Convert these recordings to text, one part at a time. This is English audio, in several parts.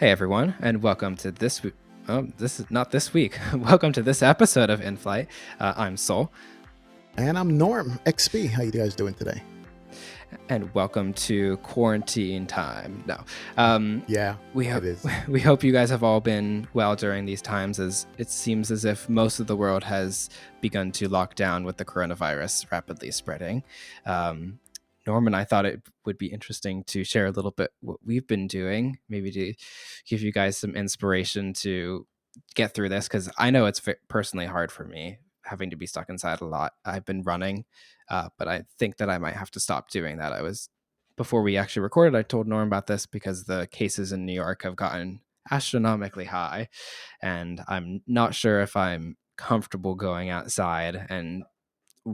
Hey everyone, and welcome to this week. Oh, this is not this week. Welcome to this episode of Inflight. I'm Sol, And I'm Norm XP. How you guys doing today? and welcome to quarantine time. No, Yeah, we it hope is. we hope you guys have all been well during these times, as it seems as if most of the world has begun to lock down with the coronavirus rapidly spreading. Norm and I thought it would be interesting to share a little bit what we've been doing, maybe to give you guys some inspiration to get through this, because I know it's personally hard for me having to be stuck inside a lot. I've been running, but I think that I might have to stop doing that. Before we actually recorded, I told Norm about this because the cases in New York have gotten astronomically high, and I'm not sure if I'm comfortable going outside and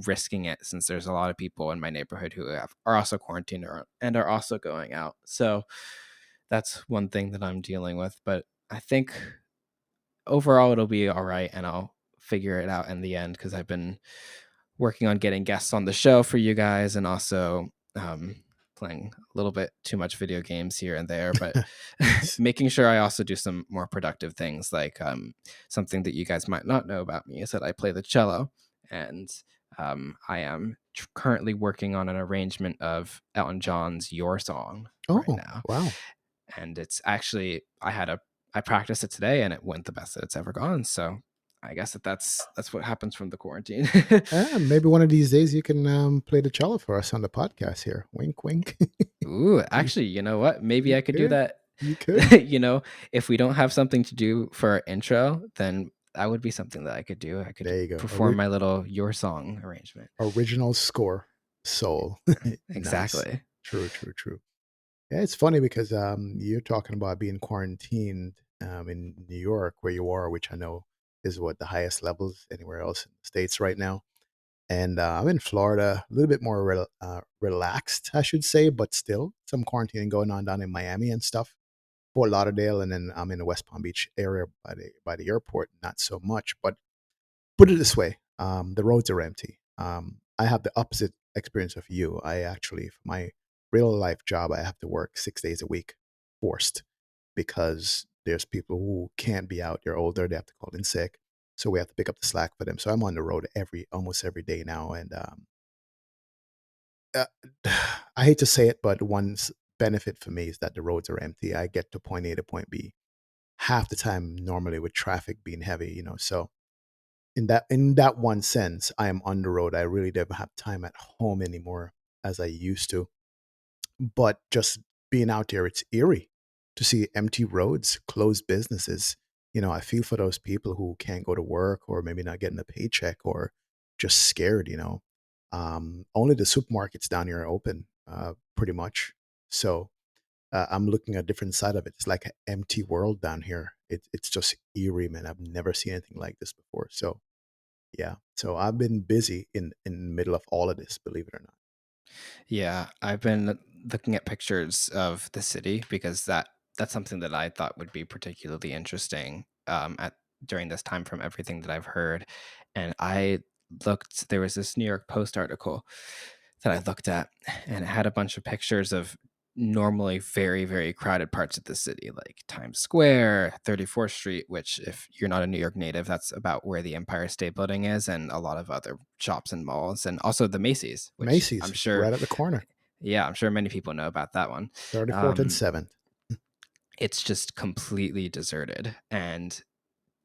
risking it, since there's a lot of people in my neighborhood who are also quarantined and are also going out. So that's one thing that I'm dealing with. But I think overall it'll be all right, and I'll figure it out in the end, because I've been working on getting guests on the show for you guys, and also playing a little bit too much video games here and there, but Nice. making sure I also do some more productive things, like something that you guys might not know about me is that I play the cello, and I am currently working on an arrangement of Elton John's Your Song right Oh, now. wow. And it's actually, I practiced it today and it went the best that it's ever gone. So I guess that's what happens from the quarantine. Maybe one of these days you can play the cello for us on the podcast here. Wink, wink. Ooh, actually, you know what? Maybe You I could do could. that. You could. If we don't have something to do for our intro, then that would be something that I could do. I could There you go. perform my little Your Song arrangement. Original score. Soul. Nice. Exactly. True, true, true. Yeah, it's funny because you're talking about being quarantined in New York, where you are, which I know is what the highest levels anywhere else in the States right now. And I'm in Florida, a little bit more relaxed, I should say, but still some quarantining going on down in Miami and stuff, Fort Lauderdale, and then I'm in the West Palm Beach area by the airport. Not so much, but put it this way: the roads are empty. I have the opposite experience of you. I actually, for my real life job, I have to work 6 days a week, forced, because there's people who can't be out. They're older; they have to call in sick, so we have to pick up the slack for them. So I'm on the road almost every day now, and uh, I hate to say it, but one's benefit for me is that the roads are empty. I get to point A to point B half the time normally with traffic being heavy, so in that one sense, I am on the road. I really don't have time at home anymore as I used to. But just being out there, it's eerie to see empty roads, closed businesses. I feel for those people who can't go to work or maybe not getting a paycheck or just scared. Only the supermarkets down here are open, pretty much. So I'm looking at a different side of it. It's like an empty world down here. It's just eerie, man. I've never seen anything like this before. So yeah. So I've been busy in the middle of all of this, believe it or not. Yeah, I've been looking at pictures of the city, because that's something that I thought would be particularly interesting at during this time, from everything that I've heard. And there was this New York Post article that I looked at, and it had a bunch of pictures of normally very, very crowded parts of the city, like Times Square, 34th Street, which, if you're not a New York native, that's about where the Empire State Building is, and a lot of other shops and malls, and also the Macy's, which I'm Macy's, sure, right at the corner, yeah, I'm sure many people know about that one. 34th and Um, 7th. it's just completely deserted, and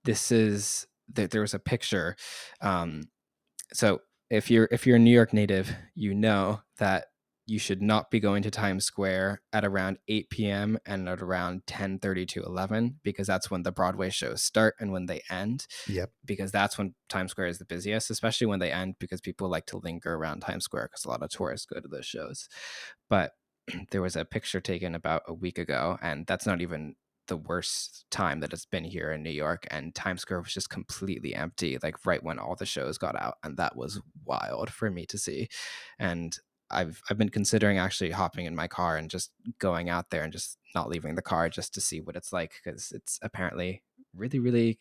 there was a picture. Um, so if you're a New York native, you know that you should not be going to Times Square at around 8 p.m. and at around 10:30 to 11, because that's when the Broadway shows start and when they end, Yep. because that's when Times Square is the busiest, especially when they end, because people like to linger around Times Square because a lot of tourists go to those shows. But there was a picture taken about a week ago, and that's not even the worst time that it's been here in New York, and Times Square was just completely empty, like right when all the shows got out, and that was wild for me to see. And I've been considering actually hopping in my car and just going out there and just not leaving the car, just to see what it's like, because it's apparently really, really,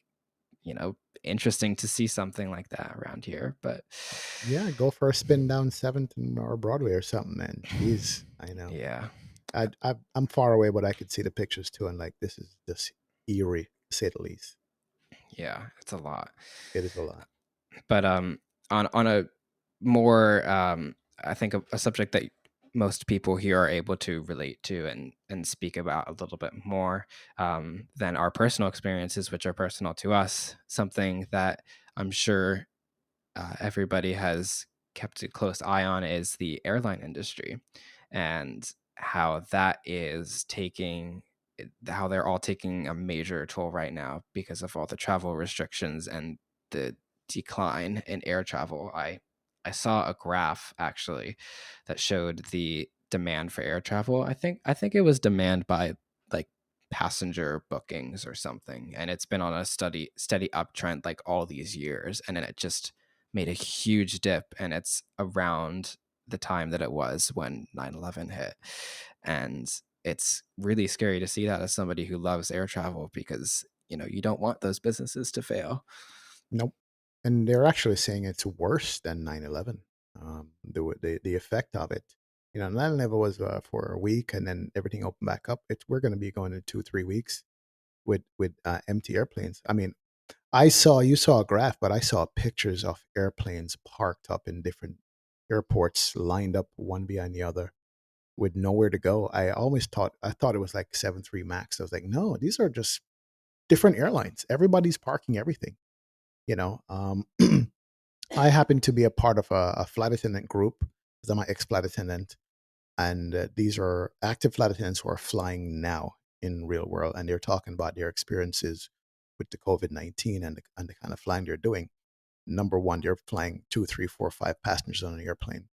interesting to see something like that around here. But Yeah, go for a spin down 7th or Broadway or something, man. Jeez, I know. yeah. I'm far away, but I could see the pictures too, and like this is just eerie, to say the least. Yeah, it's a lot. It is a lot. But on a more I think a subject that most people here are able to relate to and speak about a little bit more than our personal experiences, which are personal to us. Something that I'm sure everybody has kept a close eye on is the airline industry and how that is taking how they're all taking a major toll right now because of all the travel restrictions and the decline in air travel. I saw a graph actually that showed the demand for air travel. I think it was demand by like passenger bookings or something, and it's been on a steady uptrend like all these years, and then it just made a huge dip, and it's around the time that it was when 9/11 hit. And it's really scary to see that as somebody who loves air travel because, you don't want those businesses to fail. Nope. And they're actually saying it's worse than 9/11. The effect of it. 9/11 was for a week, and then everything opened back up. We're going to be going to 2 3 weeks with empty airplanes. I mean, you saw a graph, but I saw pictures of airplanes parked up in different airports, lined up one behind the other, with nowhere to go. I thought it was like 73 Max. I was like, no, these are just different airlines. Everybody's parking everything. You know, I happen to be a part of a flight attendant group because I'm an ex flight attendant, and these are active flight attendants who are flying now in real world, and they're talking about their experiences with the COVID-19 and the kind of flying they're doing. Number one, they're flying two, three, four, five passengers on an airplane.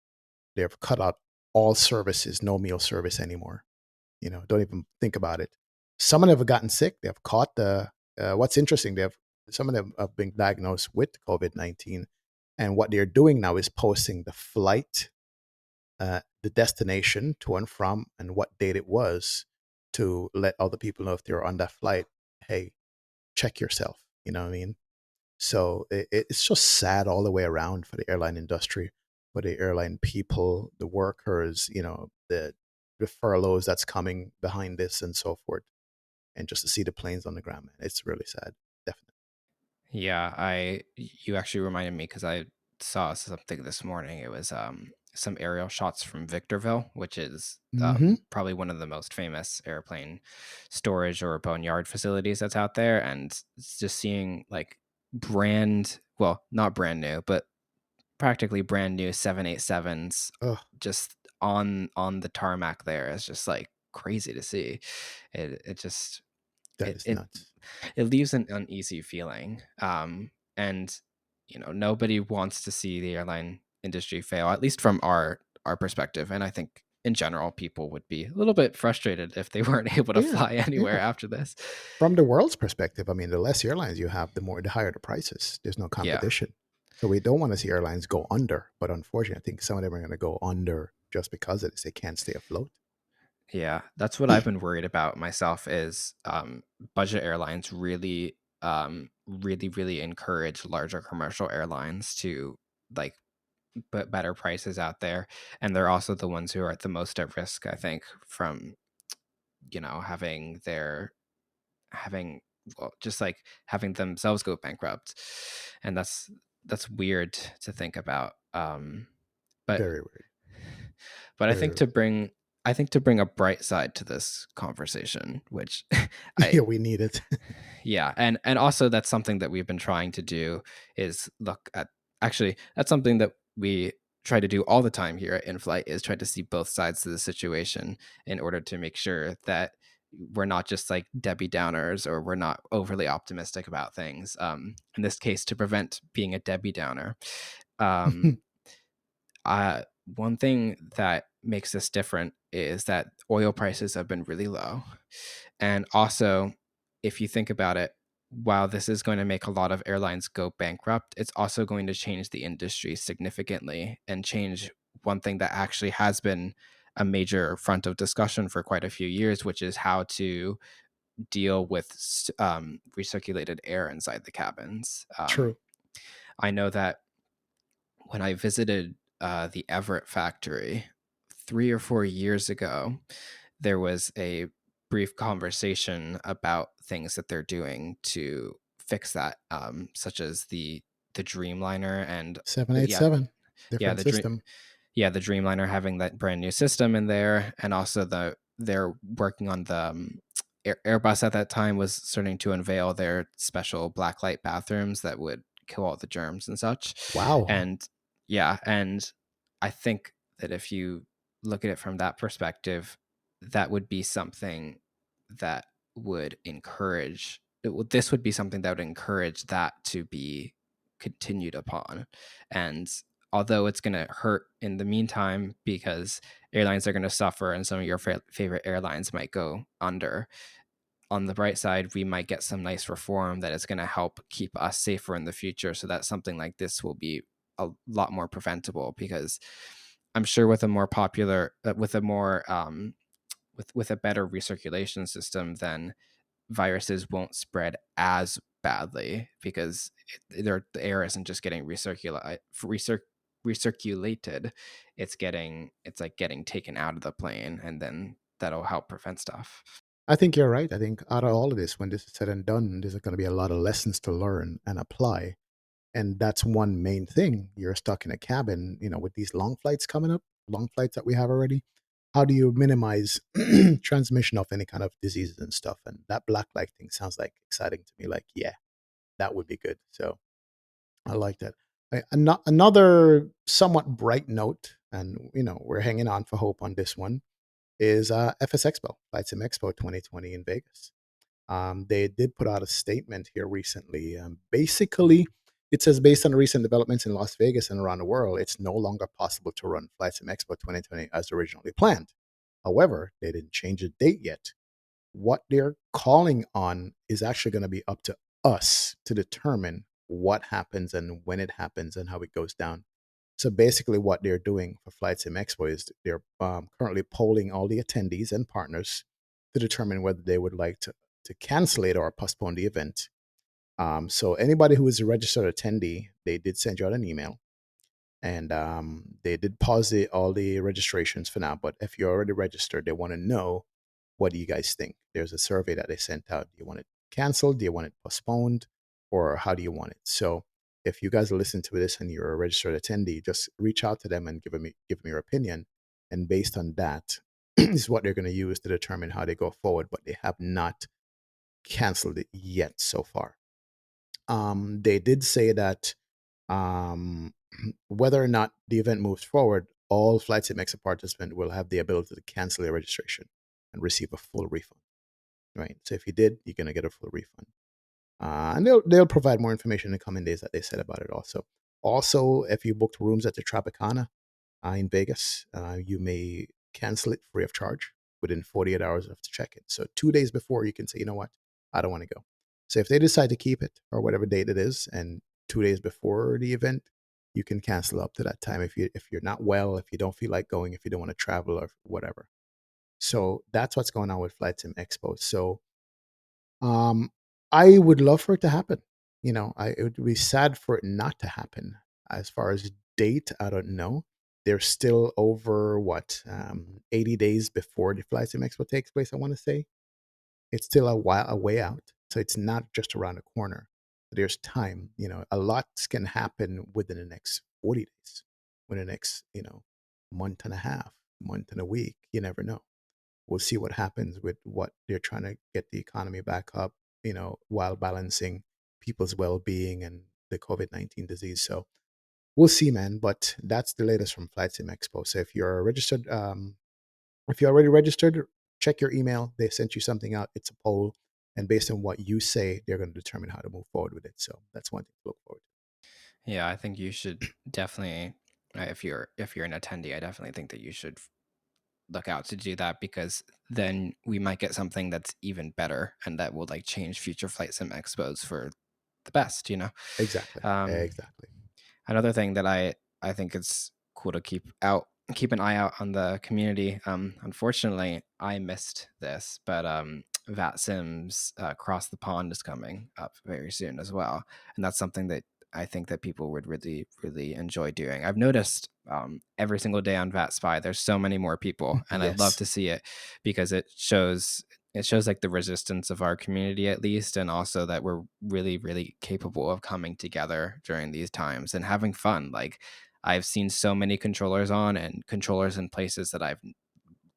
They've cut out all services, no meal service anymore. Don't even think about it. Some of them have gotten sick. They've caught the. What's interesting, some of them have been diagnosed with COVID-19, and what they're doing now is posting the flight, the destination to and from, and what date it was to let other people know if they're on that flight. Hey, check yourself. You know what I mean? So it's just sad all the way around for the airline industry, for the airline people, the workers, the furloughs that's coming behind this and so forth. And just to see the planes on the ground, man, it's really sad. Definitely. Yeah, you actually reminded me because I saw something this morning. It was some aerial shots from Victorville, which is Mm-hmm. probably one of the most famous airplane storage or boneyard facilities that's out there, and it's just seeing like well, not brand new, but practically brand new 787s Oh, just on the tarmac there is just like crazy to see. It just that it is it nuts. it leaves an uneasy feeling. And nobody wants to see the airline industry fail, at least from our perspective. And I think in general, people would be a little bit frustrated if they weren't able to Yeah, fly anywhere yeah. after this. From the world's perspective, I mean, the less airlines you have, the higher the prices. There's no Yeah. competition. So we don't want to see airlines go under, but unfortunately, I think some of them are going to go under just because of this. They can't stay afloat. Yeah, that's what I've been worried about myself is budget airlines really encourage larger commercial airlines to like put better prices out there. And they're also the ones who are at the most at risk, I think, from, having well, just like having themselves go bankrupt. And that's weird to think about. But Very weird. But Very, very weird. I think to bring a bright side to this conversation, which I Yeah, we need it. yeah, and also that's something that we've been trying to do is look at actually that's something that we try to do all the time here at Inflight is try to see both sides to the situation in order to make sure that we're not just like Debbie Downers or we're not overly optimistic about things. In this case, to prevent being a Debbie Downer. Um, One thing that makes this different is that oil prices have been really low. And also, if you think about it, while this is going to make a lot of airlines go bankrupt, it's also going to change the industry significantly and change one thing that actually has been a major front of discussion for quite a few years, which is how to deal with recirculated air inside the cabins. True. I know that when I visited the Everett factory 3 or 4 years ago, there was a brief conversation about things that they're doing to fix that, such as the Dreamliner and yeah, 787, yeah, different the dream system. yeah, the Dreamliner having that brand new system in there, and also they're working on the Airbus at that time was starting to unveil their special blacklight bathrooms that would kill all the germs and such. Wow. And yeah, and I think that if you look at it from that perspective, that would be something that would encourage this would be something that would encourage that to be continued upon. And although it's going to hurt in the meantime because airlines are going to suffer and some of your favorite airlines might go under, on the bright side, we might get some nice reform that is going to help keep us safer in the future so that something like this will be a lot more preventable. Because I'm sure with a more popular with a more with a better recirculation system, then viruses won't spread as badly because the air isn't just getting recirculated. It's like getting taken out of the plane, and then that'll help prevent stuff. I think you're right. I think out of all of this, when this is said and done, there's going to be a lot of lessons to learn and apply. And that's one main thing. You're stuck in a cabin, with these long flights coming up, long flights that we have already. How do you minimize transmission of any kind of diseases and stuff? And that black light thing sounds like exciting to me. Like, yeah, that would be good. So I like that. Another somewhat bright note, and we're hanging on for hope on this one, is FS Expo, Flight Sim Expo 2020 in Vegas. They did put out a statement here recently. Basically, it says based on recent developments in Las Vegas and around the world, it's no longer possible to run Flight Sim Expo 2020 as originally planned. However, they didn't change the date yet. What they're calling on is actually going to be up to us to determine what happens and when it happens and how it goes down. So basically, what they're doing for Flight Sim Expo is they're currently polling all the attendees and partners to determine whether they would like to cancel it or postpone the event. So anybody who is a registered attendee, they did send you out an email, and they did pause all the registrations for now. But if you're already registered, they want to know, what do you guys think? There's a survey that they sent out. Do you want it canceled? Do you want it postponed? Or how do you want it? So if you guys listen to this and you're a registered attendee, just reach out to them and give them your opinion. And based on that, is what they're going to use to determine how they go forward. But they have not canceled it yet so far. They did say that um, whether or not the event moves forward, all Flight Sim Expo participants will have the ability to cancel their registration and receive a full refund. Right. So if you did, you're gonna get a full refund. And they'll provide more information in the coming days that they said about it. Also, if you booked rooms at the Tropicana in Vegas, you may cancel it free of charge within 48 hours after check-in. So 2 days before, you can say, you know what, I don't want to go. So if they decide to keep it or whatever date it is, and 2 days before the event, you can cancel up to that time if you're not well, if you don't feel like going, if you don't want to travel or whatever. So that's what's going on with Flight Sim Expo. So um, I would love for it to happen. It would be sad for it not to happen. As far as date, I don't know. They're still over 80 days before the Flight Sim Expo takes place. I want to say it's still a way out, so it's not just around the corner. There's time. A lot can happen within the next 40 days, within the next month and a half, month and a week. You never know. We'll see what happens with what they're trying to get the economy back up, while balancing people's well-being and the COVID-19 disease. So we'll see, man. But that's the latest from Flight Sim Expo. So if you're already registered, check your email. They sent you something out. It's a poll, and based on what you say, they're going to determine how to move forward with it. So that's one thing to look forward Yeah, I think you should definitely, if you're an attendee, I definitely think that you should look out to do that, because then we might get something that's even better and that will like change future Flight Sim Expos for the best. to. Exactly. Um, Exactly. Another thing that I think it's cool to keep an eye out on the community. Unfortunately, I missed this, but VATSIM's Across the Pond is coming up very soon as well, and that's something that I think that people would really, really enjoy doing. I've noticed every single day on VAT Spy, there's so many more people, and I love Yes. to see it because it shows like the resistance of our community at least, and also that we're really, really capable of coming together during these times and having fun. Like I've seen so many controllers on and controllers in places that I've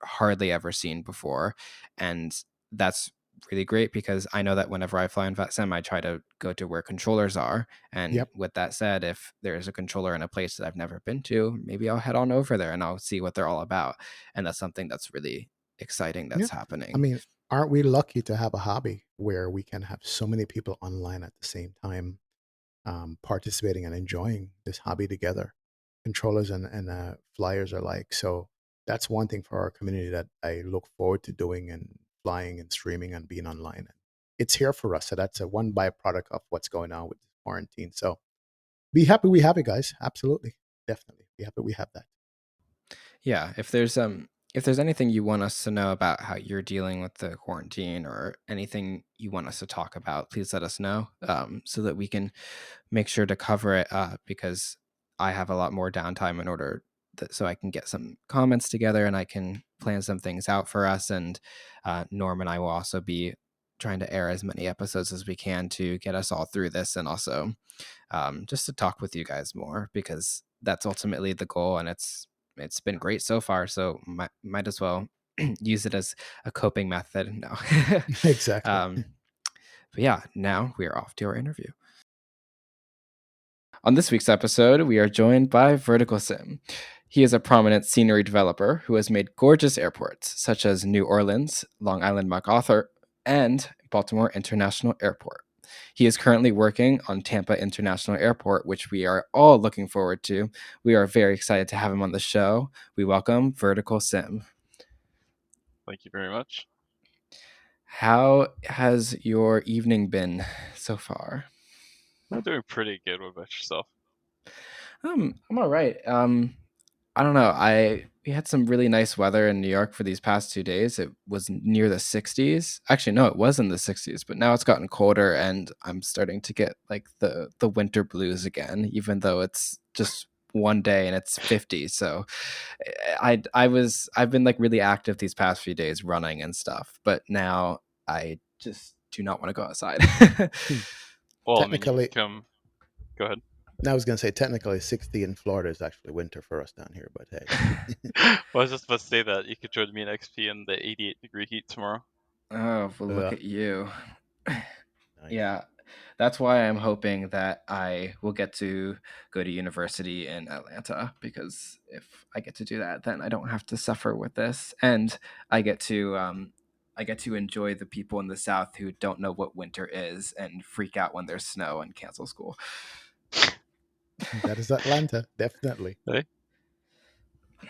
hardly ever seen before. And that's really great because I know that whenever I fly in VATSIM, I try to go to where controllers are. And Yep. with that said, if there's a controller in a place that I've never been to, maybe I'll head on over there and I'll see what they're all about. And that's something that's really exciting Yeah. that's I happening. mean, aren't we lucky to have a hobby where we can have so many people online at the same time, participating and enjoying this hobby together? Controllers and flyers are like, so that's one thing for our community that I look forward to doing and flying and streaming and being online. It's here for us. So that's a one byproduct of what's going on with quarantine. So be happy we have it, guys. Absolutely. Definitely. Be happy we have that. Yeah, if there's anything you want us to know about how you're dealing with the quarantine or anything you want us to talk about, please let us know so that we can make sure to cover it because I have a lot more downtime in order so I can get some comments together and I can plan some things out for us. And Norm and I will also be trying to air as many episodes as we can to get us all through this and also just to talk with you guys more because that's ultimately the goal and it's been great so far. So might as well use it as a coping method. No. Exactly. um, but yeah, now we are off to our interview. On this week's episode, we are joined by Verticalsim. He is a prominent scenery developer who has made gorgeous airports such as New Orleans, Long Island MacArthur, and Baltimore International Airport. He is currently working on Tampa International Airport, which we are all looking forward to. We are very excited to have him on the show. We welcome Verticalsim. Thank you very much. How has your evening been so far? I'm doing pretty good. What about yourself? I'm all right. I don't know. We had some really nice weather in New York for these past 2 days. It was near the 60s. Actually, no, it was in the 60s, but now it's gotten colder, and I'm starting to get like the winter blues again, even though it's just one day and it's 50. So I've been like really active these past few days running and stuff, but now I just do not want to go outside. Well, I mean, you can Technically, come. Go ahead. I was going to say technically 60 in Florida is actually winter for us down here, but hey. Well, I was just about to say that you could join me in XP in the 88-degree heat tomorrow. Oh, well, look Ugh, at you. nice. Yeah, that's why I'm hoping that I will get to go to university in Atlanta because if I get to do that, then I don't have to suffer with this, and I get to enjoy the people in the South who don't know what winter is and freak out when there's snow and cancel school. That is Atlanta, definitely. Hey.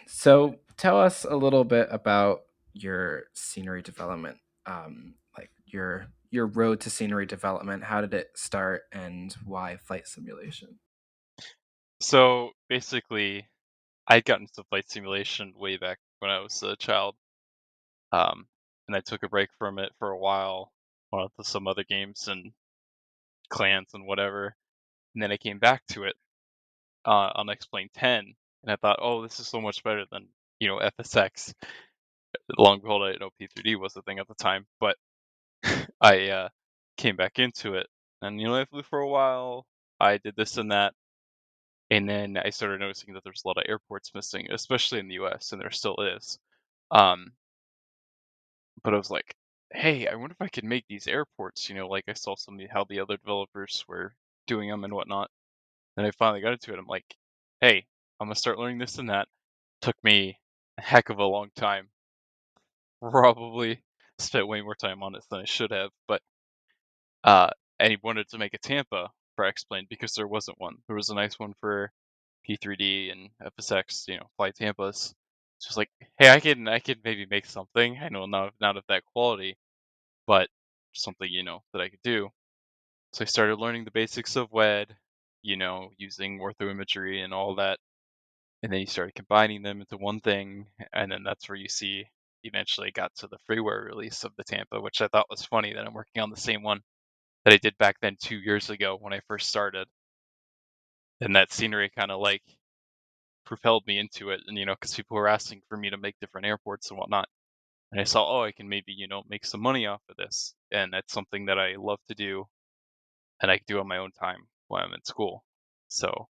So tell us a little bit about your scenery development, like your road to scenery development. How did it start, and why flight simulation? So basically, I got into flight simulation way back when I was a child, and I took a break from it for a while, went on to some other games and clans and whatever, and then I came back to it on X-Plane 10, and I thought, oh, this is so much better than FSX. Long and behold, I didn't know P3D was the thing at the time, but I came back into it, and I flew for a while. I did this and that, and then I started noticing that there's a lot of airports missing, especially in the U.S., and there still is. Um, but I was like, hey, I wonder if I could make these airports. Like I saw how the other developers were doing them and whatnot. And I finally got into it. I'm like, hey, I'm gonna start learning this and that. Took me a heck of a long time. Probably spent way more time on it than I should have, but Uh, and he wanted to make a Tampa for X-Plane because there wasn't one. There was a nice one for P3D and FSX, fly Tampas. It's just like, hey, I could maybe make something. I know not of that quality, but something that I could do. So I started learning the basics of WED, using ortho imagery and all that, and then you started combining them into one thing, and then that's where you see eventually got to the freeware release of the Tampa, which I thought was funny that I'm working on the same one that I did back then 2 years ago when I first started. and that scenery kind of like propelled me into it. And because people were asking for me to make different airports and whatnot, and I saw, oh, I can maybe make some money off of this, and that's something that I love to do, and I can do on my own time while I'm in school. So,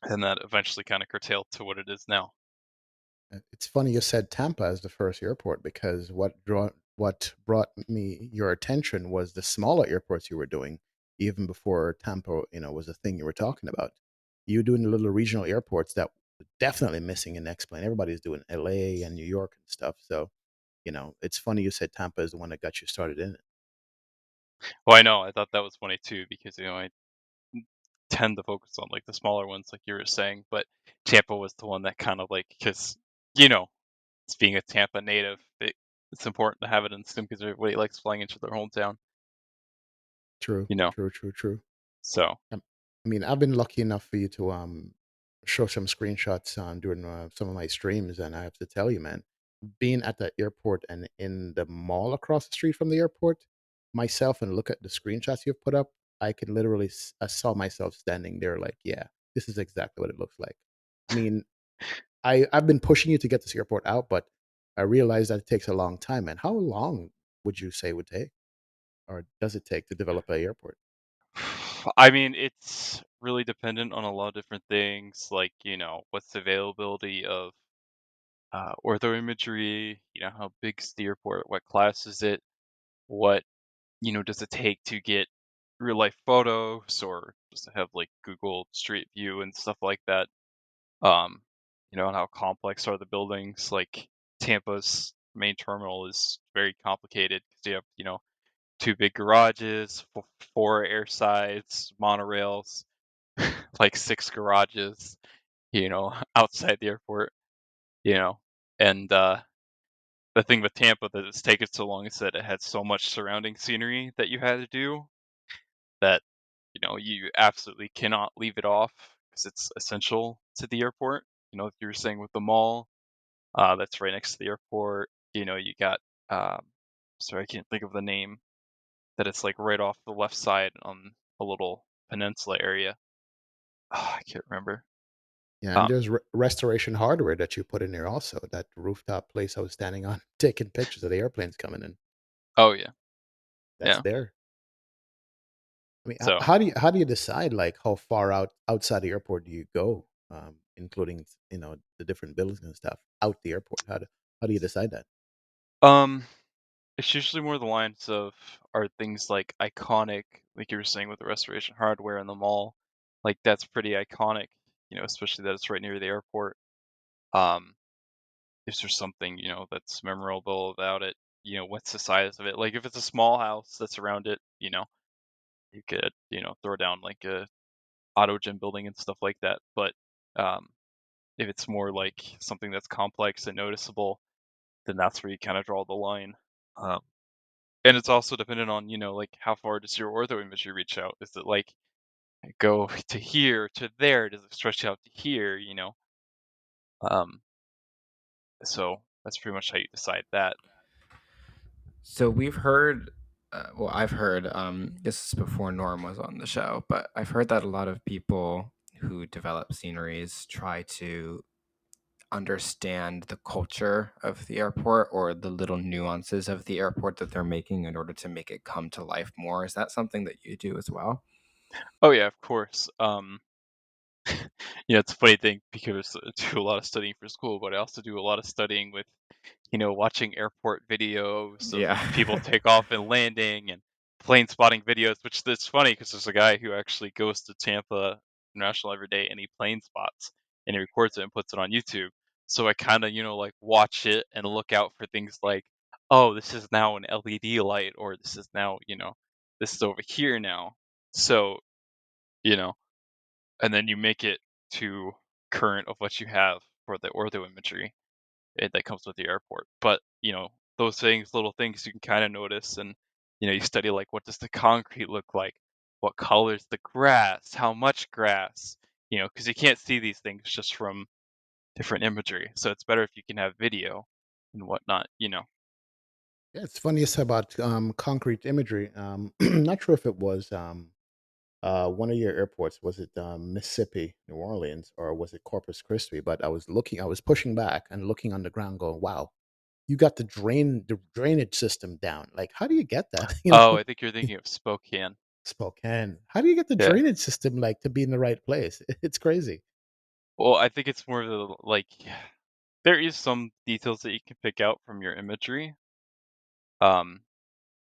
and that eventually kind of curtailed to what it is now. It's funny you said Tampa as the first airport because what brought me your attention was the smaller airports you were doing even before Tampa, was a thing you were talking about. You doing the little regional airports that were definitely missing in X-Plane. Everybody's doing LA and New York and stuff. So, it's funny you said Tampa is the one that got you started in it. Well, I know, I thought that was funny too, because I tend to focus on like the smaller ones, like you were saying, but Tampa was the one that kind of like, because you know, it's being a Tampa native, it's important to have it in STEM because everybody likes flying into their hometown, True, you know. true, true, true. So, I mean, I've been lucky enough for you to show some screenshots during some of my streams, and I have to tell you, man, being at the airport and in the mall across the street from the airport, myself, and look at the screenshots you've put up, I can literally I saw myself standing there, like, yeah, this is exactly what it looks like. I mean, I've been pushing you to get this airport out, but I realize that it takes a long time. Man, how long would you say it would take, or does it take to develop a airport? I mean, it's really dependent on a lot of different things, like what's the availability of ortho imagery, how big's the airport, what class is it, what does it take to get real life photos, or just to have like Google Street View and stuff like that. Um, and how complex are the buildings? Like Tampa's main terminal is very complicated because you have two big garages, four air sides, monorails, like six garages, outside the airport, you know. And the thing with Tampa that it's taken so long is that it had so much surrounding scenery that you had to do that you absolutely cannot leave it off because it's essential to the airport. If you were saying with the mall, that's right next to the airport. You got sorry, I can't think of the name. That it's like right off the left side on a little peninsula area. I can't remember. Yeah, and Um, there's restoration hardware that you put in there also. That rooftop place I was standing on, taking pictures of the airplanes coming in. oh yeah, That's yeah. there. I mean, So how do you decide like how far outside the airport do you go, including the different buildings and stuff out the airport? How do you decide that? um, it's usually more the lines of are things like iconic, like you were saying with the restoration hardware in the mall, like that's pretty iconic. Especially that it's right near the airport. Um, if there's something that's memorable about it, what's the size of it? Like if it's a small house that's around it, you could throw down like a auto gym building and stuff like that. But um, if it's more like something that's complex and noticeable, then that's where you kind of draw the line. Um, and it's also dependent on like how far does your ortho imagery reach out? Is it like go to here to there? Does it stretch out to here? Um, so that's pretty much how you decide that. So we've heard, well, I've heard, this is before Norm was on the show, but I've heard that a lot of people who develop sceneries try to understand the culture of the airport or the little nuances of the airport that they're making in order to make it come to life more. Is that something that you do as well? Oh yeah, of course. It's a funny thing because I do a lot of studying for school, but I also do a lot of studying with watching airport videos of Yeah. people take off and landing and plane spotting videos, which is funny because there's a guy who actually goes to Tampa International every day and he plane spots and he records it and puts it on YouTube. So I kind of, like watch it and look out for things like, oh, this is now an LED light, or this is now, this is over here now. So, you know, and then you make it to current of what you have for the ortho imagery that comes with the airport. But those things, little things you can kind of notice, and you study like what does the concrete look like, what colors the grass, how much grass, because you can't see these things just from different imagery. So it's better if you can have video and whatnot. Yeah, it's funny you said about concrete imagery. Not sure if it was one of your airports, was it Mississippi, New Orleans, or was it Corpus Christi? But I was pushing back and looking on the ground, going, "Wow, you got the drainage system down. Like, how do you get that? Oh, I think you're thinking of Spokane. Spokane. How do you get the Yeah. drainage system like to be in the right place? It's crazy. Well, I think it's more of the like there is some details that you can pick out from your imagery. Um,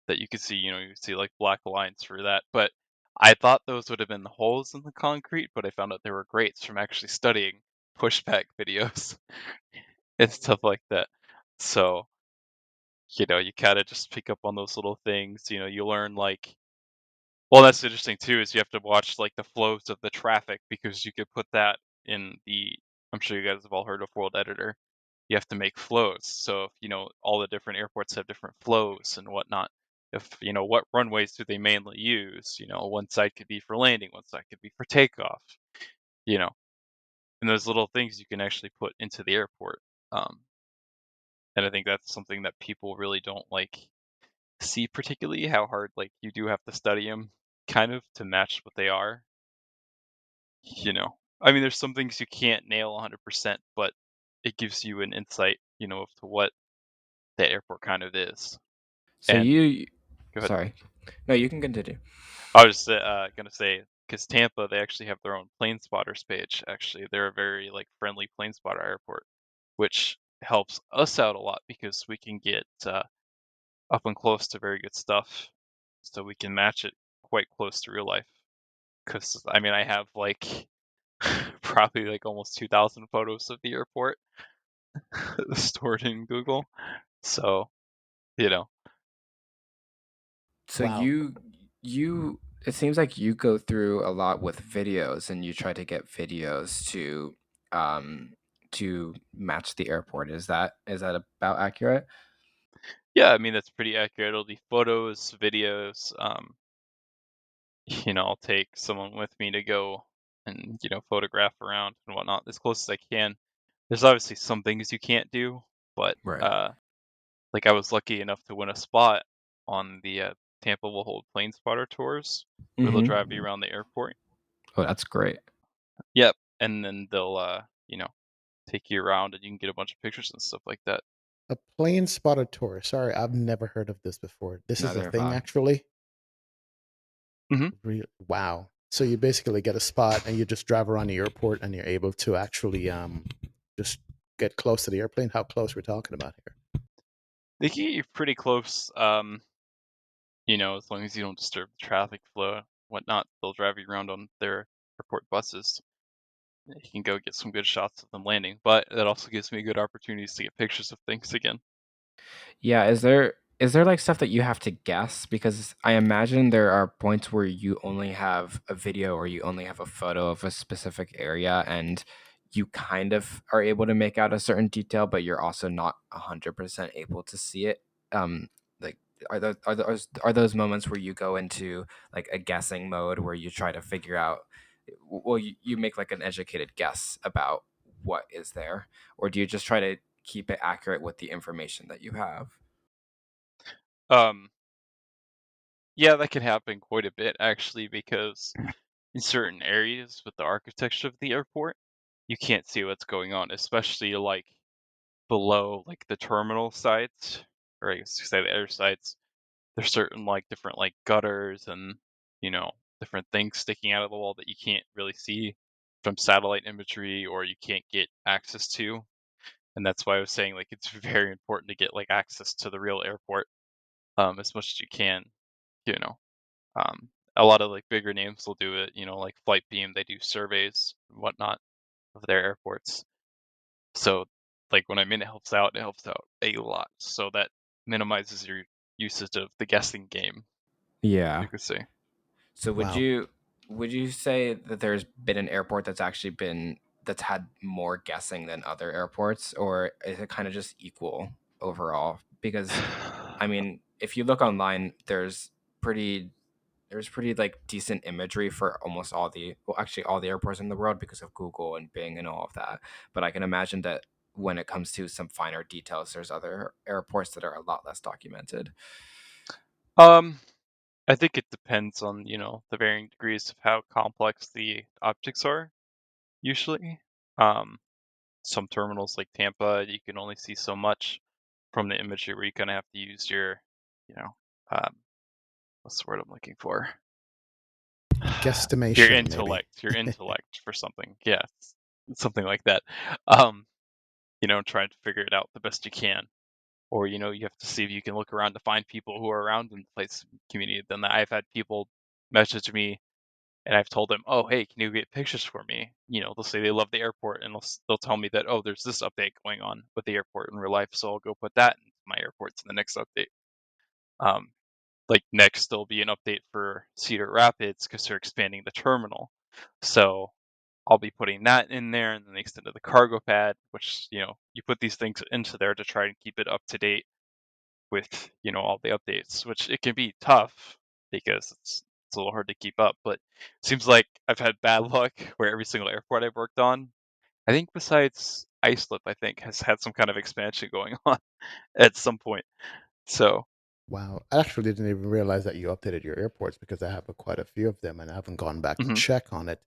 that you could see, you see like black lines for that. But I thought those would have been holes in the concrete, but I found out they were grates from actually studying pushback videos and stuff like that. So, you kind of just pick up on those little things. You learn like, well, that's interesting too, is you have to watch like the flows of the traffic because you could put that in I'm sure you guys have all heard of World Editor. You have to make flows. So if all the different airports have different flows and whatnot. If what runways do they mainly use? One side could be for landing, one side could be for takeoff. You know, and those little things you can actually put into the airport. Um, and I think that's something that people really don't like see particularly how hard like you do have to study them kind of to match what they are. I mean, there's some things you can't nail 100%, but it gives you an insight, of to what the airport kind of is. So And you, go ahead. sorry, no, you can continue. I was gonna say because Tampa, they actually have their own plane spotters page. Actually, they're a very like friendly plane spotter airport, which helps us out a lot because we can get up and close to very good stuff, so we can match it quite close to real life. Because I mean, I have like probably like almost 2,000 photos of the airport stored in Google. So, you know, So Wow. you it seems like you go through a lot with videos and you try to get videos um to match the airport. Is that about accurate? yeah, I mean, that's pretty accurate. It'll be photos, videos. I'll take someone with me to go and, photograph around and whatnot as close as I can. There's obviously some things you can't do, but, Right. like I was lucky enough to win a spot on the Tampa will hold plane spotter tours where they'll drive you Mm-hmm. around the airport. Oh, that's great. Yep. And then they'll, take you around and you can get a bunch of pictures and stuff like that. A plane spotter tour. Sorry, I've never heard of this before. This is a Neither have thing, I. actually. Hmm. Wow. So you basically get a spot and you just drive around the airport and you're able to actually just get close to the airplane. How close we're talking about here? They can get you pretty close, as long as you don't disturb the traffic flow, whatnot. They'll drive you around on their airport buses. You can go get some good shots of them landing, but that also gives me good opportunities to get pictures of things again. Yeah, is there like stuff that you have to guess? Because I imagine there are points where you only have a video or you only have a photo of a specific area and you kind of are able to make out a certain detail, but you're also not 100% able to see it. Um, like are those moments where you go into like a guessing mode where you try to figure out well you make like an educated guess about what is there, or do you just try to keep it accurate with the information that you have? Um, yeah, that can happen quite a bit actually, because in certain areas with the architecture of the airport, you can't see what's going on, especially like below like the terminal sites, or I guess you say the air sites. There's certain like different like gutters and you know different things sticking out of the wall that you can't really see from satellite imagery or you can't get access to. And that's why I was saying like it's very important to get like access to the real airport as much as you can. You know, a lot of like bigger names will do it. Like Flight Beam, they do surveys and whatnot of their airports. So like when I'm in, it helps out a lot. So that minimizes your usage of the guessing game, Yeah. you could say. So would Wow. you would you say that there's been an airport that's had more guessing than other airports, or is it kind of just equal overall? Because I mean, if you look online, pretty there's pretty like decent imagery for almost actually all the airports in the world because of Google and Bing and all of that. But I can imagine that when it comes to some finer details, there's other airports that are a lot less documented. Um, I think it depends on, the varying degrees of how complex the objects are, usually. Um, some terminals like Tampa, you can only see so much from the imagery where you kind of have to use your, you know, um, what's the word I'm looking for? Guesstimation, maybe. Your intellect for something. Yeah, something like that. Um, trying to figure it out the best you can. Or, you have to see if you can look around to find people who are around in the place community. Then I've had people message me and I've told them, "Oh, hey, can you get pictures for me?" They'll say they love the airport and they'll tell me that, "Oh, there's this update going on with the airport in real life, so I'll go put that in my airports in the next update." Um, like next there'll be an update for Cedar Rapids because they're expanding the terminal. So I'll be putting that in there, and then they extended the cargo pad, which you put these things into there to try and keep it up to date with all the updates, which it can be tough because it's a little hard to keep up. But it seems like I've had bad luck where every single airport I've worked on, I think besides Islip, I think has had some kind of expansion going on at some point. So. Wow. I actually didn't even realize that you updated your airports because I have quite a few of them and I haven't gone back to Mhm. check on it.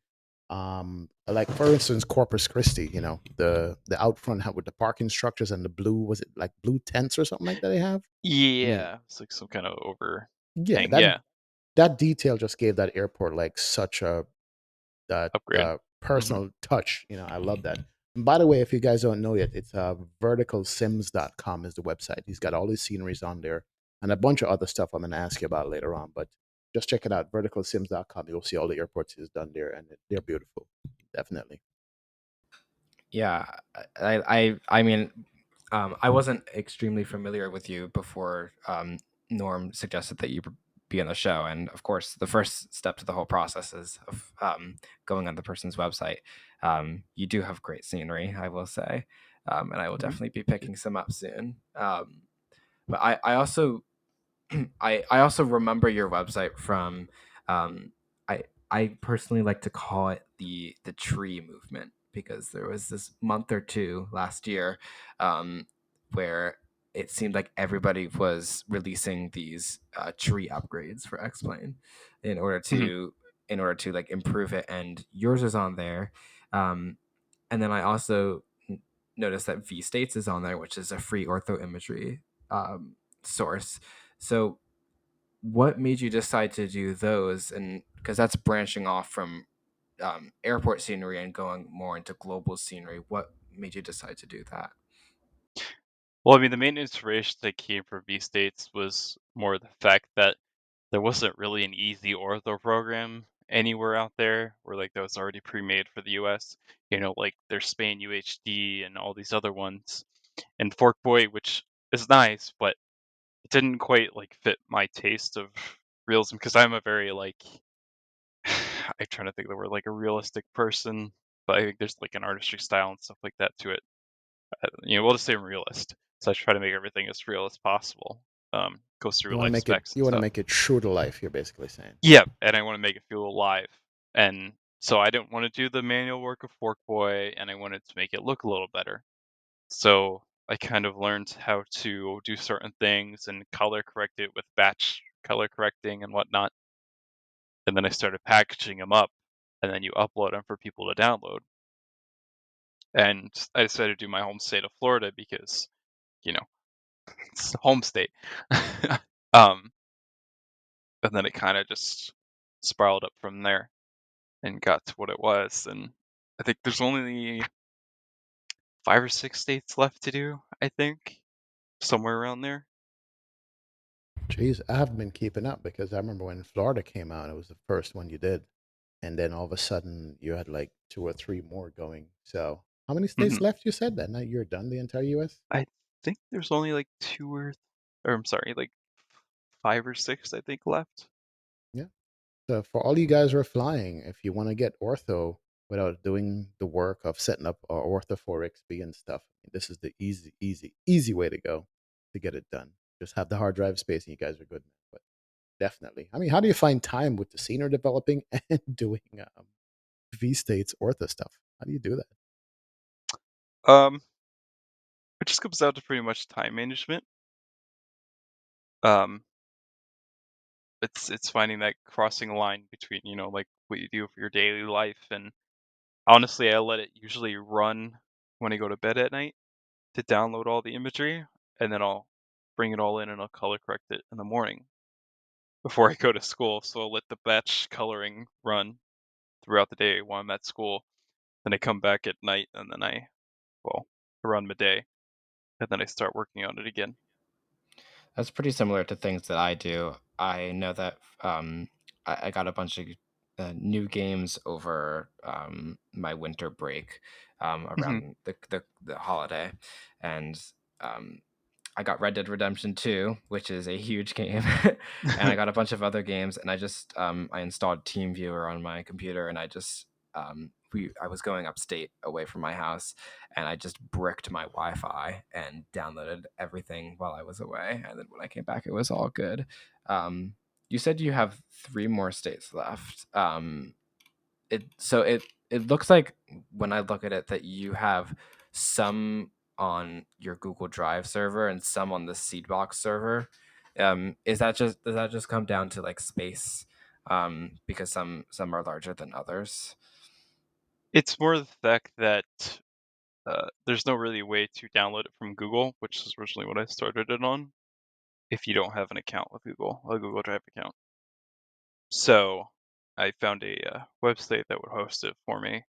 Like for instance, Corpus Christi, the out front with the parking structures and the blue, was it like blue tents or something like that they have? I mean, Yeah, it's like some kind of yeah, overhang. that Yeah, that detail just gave that airport like such a that upgrade. Mhm. personal touch. I love that. And by the way, if you guys don't know yet, it's verticalsims.com is the website. He's got all his sceneries on there and a bunch of other stuff I'm going to ask you about later on. But just check it out, verticalsims.com. You'll see all the airports he's done there, and they're beautiful. Definitely. Yeah, I mean, I wasn't extremely familiar with you before Norm suggested that you be on the show, and of course, the first step to the whole process is of going on the person's website. You do have great scenery, I will say, and I will Mhm. definitely be picking some up soon. But I also I also remember your website from um, I personally like to call it the tree movement because there was this month or two last year where it seemed like everybody was releasing these tree upgrades for X-Plane in order Mhm. to like improve it, and yours is on there. Um, and then I also noticed that V States is on there, which is a free ortho imagery source. So what made you decide to do those? And because that's branching off from airport scenery and going more into global scenery, what made you decide to do that? Well, I mean, the main inspiration that came from V States was more the fact that there wasn't really an easy ortho program anywhere out there, where like that was already pre-made for the US. Like there's Spain UHD and all these other ones, and Fork Boy, which is nice, but it didn't quite like fit my taste of realism because I'm a very like I'm trying to think of the word, like a realistic person, but I think there's like an artistry style and stuff like that to it. We'll just say I'm realist, so I try to make everything as real as possible. Goes through You want to life make it. specs and You want to stuff. make it true to life. You're basically saying. Yeah, and I want to make it feel alive. And so I didn't want to do the manual work of Fork Boy, and I wanted to make it look a little better. So I kind of learned how to do certain things and color correct it with batch color correcting and whatnot. And then I started packaging them up, and then you upload them for people to download. And I decided to do my home state of Florida because, you know, it's the home state. um, and then it kind of just spiraled up from there and got to what it was. And I think there's only 5 or 6 states left to do, I think, somewhere around there. Jeez, I haven't been keeping up because I remember when Florida came out, it was the first one you did, and then all of a sudden you had like two or three more going. So, how many states Hmm. left? You said that now you're done the entire U.S. I think there's only like or I'm sorry, like 5 or 6, I think, left. Yeah. So for all you guys who are flying, if you want to get ortho without doing the work of setting up ortho 4XB and stuff, this is the easy way to go to get it done. Just have the hard drive space and you guys are good. But definitely. I mean, how do you find time with the scenery developing and doing V States ortho stuff? How do you do that? Um, it just comes down to pretty much time management. Um, it's finding that crossing line between, like what you do for your daily life. And honestly, I let it usually run when I go to bed at night to download all the imagery, and then I'll bring it all in and I'll color correct it in the morning before I go to school. So I'll let the batch coloring run throughout the day while I'm at school. Then I come back at night, and then around midday, and then I start working on it again. That's pretty similar to things that I do. I know that I got a bunch of new games over my winter break Hmm. around the holiday, and um, I got Red Dead Redemption 2, which is a huge game, and I got a bunch of other games, and I installed TeamViewer on my computer, and I was going upstate away from my house, and I just bricked my Wi-Fi and downloaded everything while I was away, and then when I came back, it was all good. You said you have 3 more states left. It looks like when I look at it that you have some on your Google Drive server and some on the Seedbox server. Does that just come down to like space? Because some are larger than others. It's more the fact that there's no really way to download it from Google, which is originally what I started it on, if you don't have an account with Google, a Google Drive account. So I found a website that would host it for me.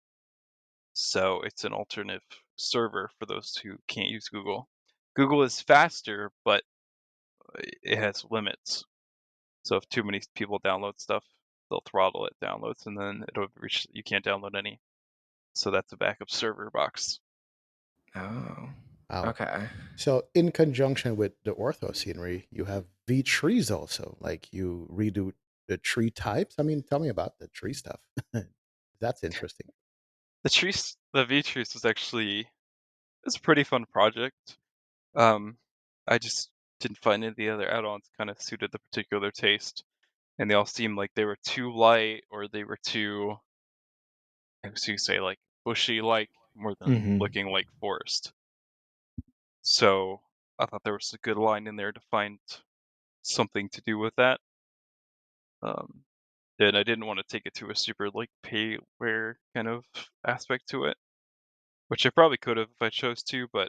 So it's an alternative server for those who can't use Google. Google is faster, but it has limits. So if too many people download stuff, they'll throttle it downloads, and then it'll reach, you can't download any. So that's a backup server box. Oh, Wow. okay. So in conjunction with the ortho scenery, you have V trees also. Like you redo the tree types. I mean, tell me about the tree stuff. That's interesting. The V trees was actually, it's a pretty fun project. I just didn't find any of the other add-ons kind of suited the particular taste, and they all seemed like they were too light, or they were too, I was to say, like bushy, like more than Mm-hmm. looking like forest. So I thought there was a good line in there to find something to do with that. Um, and I didn't want to take it to a super like payware kind of aspect to it, which I probably could have if I chose to, but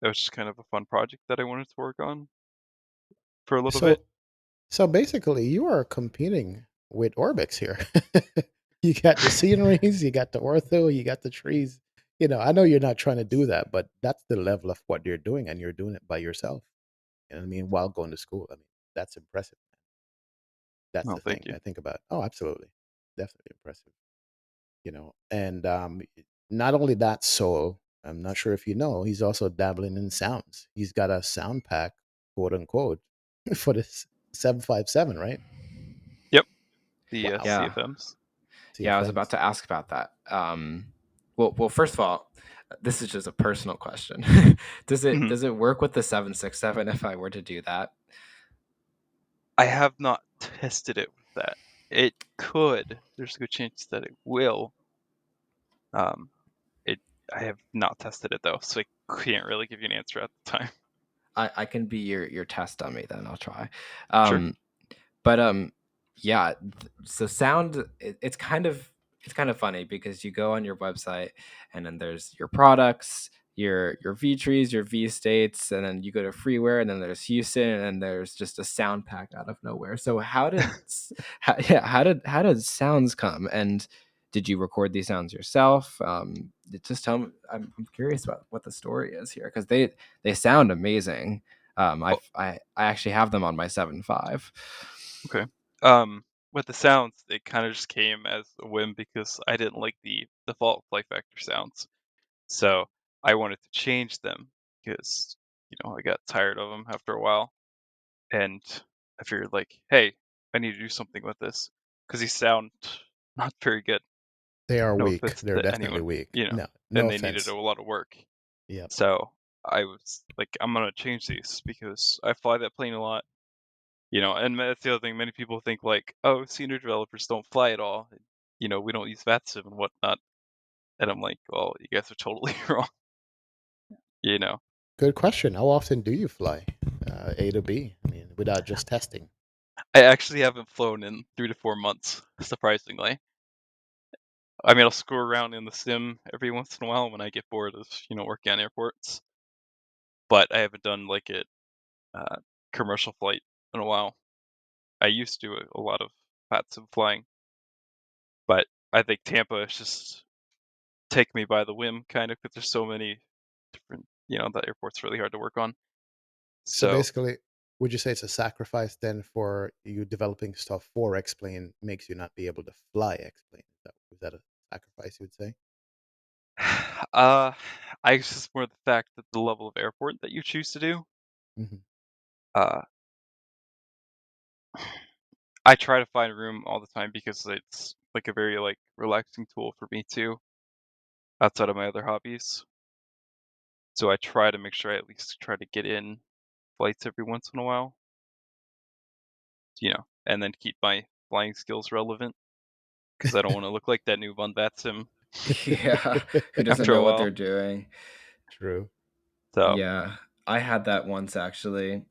that was just kind of a fun project that I wanted to work on for a little bit. So so basically you are competing with Orbix here. You got the sceneries, you got the ortho, you got the trees. I know you're not trying to do that, but that's the level of what you're doing, and you're doing it by yourself. You know what I mean? While going to school. I mean, that's impressive. That's Oh, the thank thing you. I think about. Oh, absolutely. Definitely impressive. And not only that, Soul, I'm not sure if you know, he's also dabbling in sounds. He's got a sound pack, quote unquote, for this 757, right? Yep, the Wow. Yeah. CFMs. Yeah, I was about CFMs. to ask about that. Well, first of all, this is just a personal question. does it Mhm. does it work with the 767 if I were to do that? I have not tested it with that. It could. There's a good chance that it will. Um, it. I have not tested it though, so I can't really give you an answer at the time. I can be your test dummy then. I'll try. Sure. Um, but yeah. So sound it's kind of funny because you go on your website and then there's your products, your V trees, your V states, and then you go to freeware, and then there's Houston, and then there's just a sound pack out of nowhere. So how did sounds come, and did you record these sounds yourself? Just tell me. I'm curious about what the story is here because they sound amazing. Oh, I actually have them on my 7.5. okay. Um, with the sounds, it kind of just came as a whim because I didn't like the default play factor sounds, so I wanted to change them because I got tired of them after a while, and I figured like, hey, I need to do something with this because these sound not very good. They are No weak. offense They're to definitely anyone, weak. No, no and they needed offense. a lot of work. Yep. So I was like, I'm gonna change these because I fly that plane a lot, and that's the other thing. Many people think like, oh, senior developers don't fly at all. We don't use VATSIM and whatnot. And I'm like, well, you guys are totally wrong. You know, Good question. How often do you fly A to B? I mean, without just testing. I actually haven't flown in 3 to 4 months, surprisingly. I mean, I'll screw around in the sim every once in a while when I get bored of, working on airports, but I haven't done, like, a uh, commercial flight in a while. I used to do a lot of fat sim flying, but I think Tampa is just take me by the whim kind of because there's so many different, the airport's really hard to work on. So So, basically, would you say it's a sacrifice then for you developing stuff for X-Plane makes you not be able to fly X-Plane? Is that a sacrifice you would say? I guess it's more the fact that the level of airport that you choose to do. Hmm. Uh, I try to find room all the time because it's like a very like relaxing tool for me too, outside of my other hobbies. So I try to make sure I at least try to get in flights every once in a while, and then keep my flying skills relevant because I don't want to look like that new Von Sim Yeah, who doesn't after a know what they're while. doing? True. So, Yeah, I had that once actually.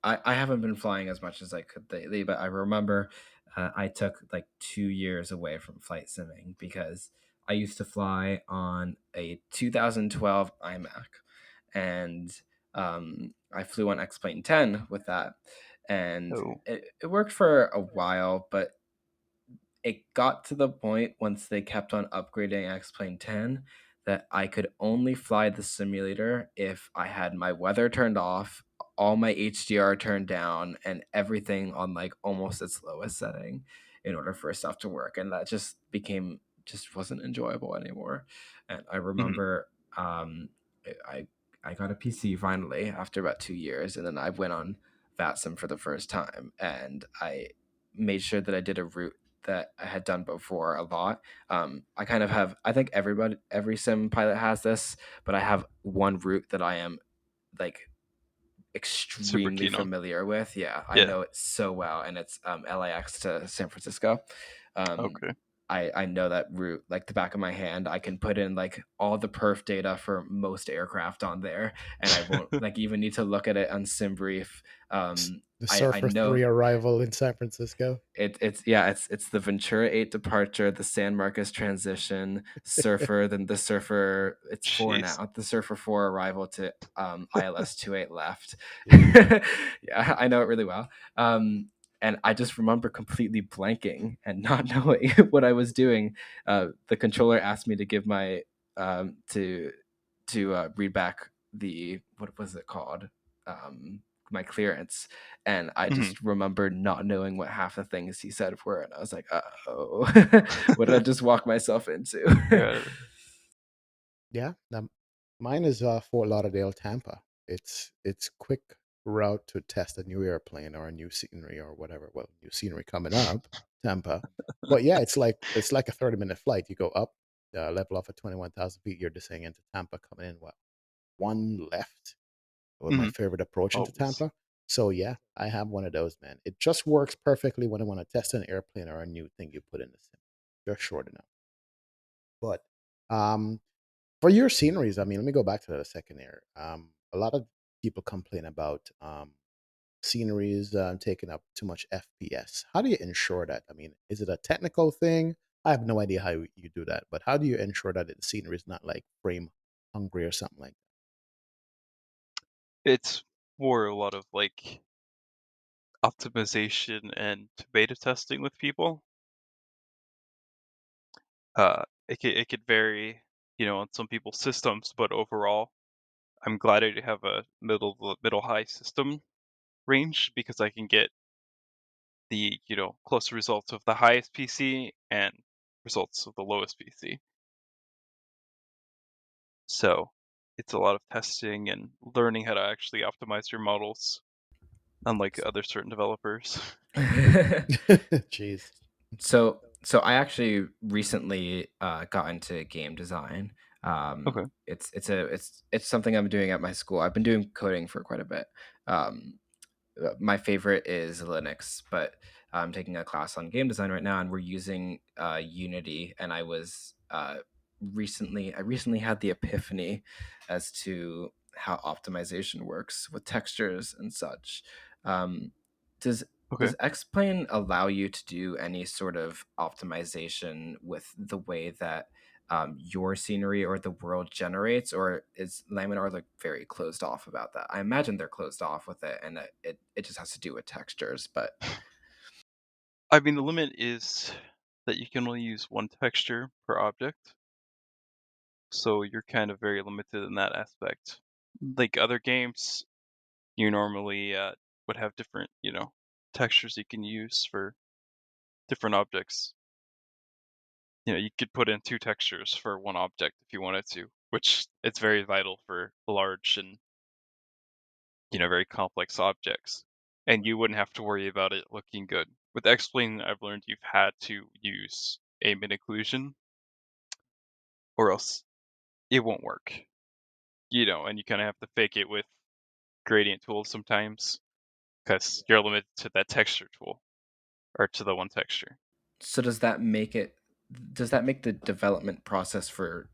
I haven't been flying as much as I could lately, but I remember I took like 2 years away from flight simming because I used to fly on a 2012 iMac, and I flew on X-Plane 10 with that, and oh, it worked for a while, but it got to the point once they kept on upgrading X-Plane 10 that I could only fly the simulator if I had my weather turned off, all my HDR turned down, and everything on like almost its lowest setting in order for stuff to work. And that just wasn't enjoyable anymore. And I mhm. remember I I got a PC finally after about 2 years, and then I went on VATSIM for the first time, and I made sure that I did a route that I had done before a lot. I kind of have, I think every sim pilot has this, but I have one route that I am like Super extremely keen on. familiar with. Yeah, I Yeah. know it so well, and it's LAX to San Francisco. Um, Okay. I know that route like the back of my hand. I can put in like all the perf data for most aircraft on there, and I won't like even need to look at it on SimBrief. The I Surfer know 3 arrival in San Francisco. it's the Ventura 8 departure, the San Marcos transition, Surfer, then the Surfer, it's 4 Jeez. now, the Surfer 4 arrival to ILS 28 left. Jeez. Yeah, I know it really well. And I just remember completely blanking and not knowing what I was doing. The controller asked me to give my to read back the, what was it called, my clearance, and I Mhm. just remember not knowing what half the things he said were, and I was like, oh, what did I just walk myself into? Yeah. Yeah, mine is Fort Lauderdale, Tampa. It's quick route to test a new airplane or a new scenery or whatever. Well, new scenery coming up, Tampa. But yeah, it's like a 30-minute flight. You go up, level off at 21,000 feet. You're descending into Tampa, coming in what, one left. Was my Mhm. favorite approach into Always. Tampa. So yeah, I have one of those, man. It just works perfectly when I want to test an airplane or a new thing you put in the sim. Just short enough. But um, for your sceneries, I mean, let me go back to that a second here. A lot of people complain about sceneries taking up too much FPS. How do you ensure that? I mean, is it a technical thing? I have no idea how you do that, but how do you ensure that the scenery is not like frame hungry or something like It's for a lot of like optimization and beta testing with people. It could vary, on some people's systems, but overall, I'm glad I have a middle high system range because I can get the close results of the highest PC and results of the lowest PC. So it's a lot of testing and learning how to actually optimize your models, unlike other certain developers. that? Jeez. So I actually recently got into game design. Okay. It's something I'm doing at my school. I've been doing coding for quite a bit. Um, my favorite is Linux, but I'm taking a class on game design right now, and we're using Unity. And I recently had the epiphany as to how optimization works with textures and such. Um, does Okay. Does X-Plane allow you to do any sort of optimization with the way that your scenery or the world generates, or is Laminar like very closed off about that? I imagine they're closed off with it, and it just has to do with textures. But I mean, the limit is that you can only use one texture per object, so you're kind of very limited in that aspect. Like other games, you normally would have different, textures you can use for different objects. You could put in two textures for one object if you wanted to, which it's very vital for large and very complex objects. And you wouldn't have to worry about it looking good. With X-Plane, I've learned you've had to use a mid-occlusion, or else it won't work. And you kind of have to fake it with gradient tools sometimes, because you're limited to that texture tool, or to the one texture. so does that make it? Does that make the development process for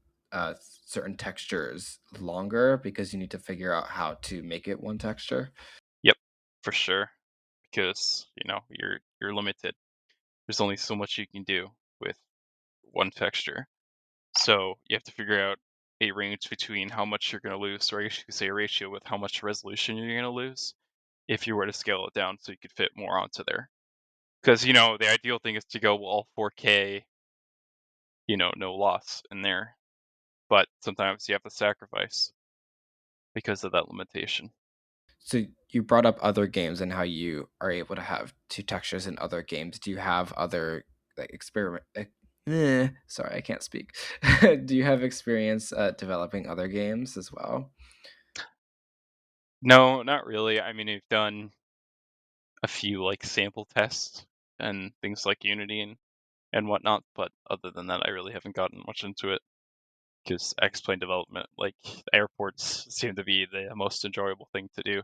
certain textures longer because you need to figure out how to make it one texture? Yep, for sure, because you're limited. There's only so much you can do with one texture. So you have to figure out a range between how much you're going to lose, or I guess you could say a ratio with how much resolution you're going to lose if you were to scale it down so you could fit more onto there. Because, the ideal thing is to go all 4K, no loss in there. But sometimes you have to sacrifice because of that limitation. So you brought up other games and how you are able to have two textures in other games. Do you have other like experiment? Sorry, I can't speak. Do you have experience developing other games as well? No, not really. I mean, we've done a few like sample tests and things like Unity and whatnot, but other than that, I really haven't gotten much into it. Because X-Plane development, like airports, seem to be the most enjoyable thing to do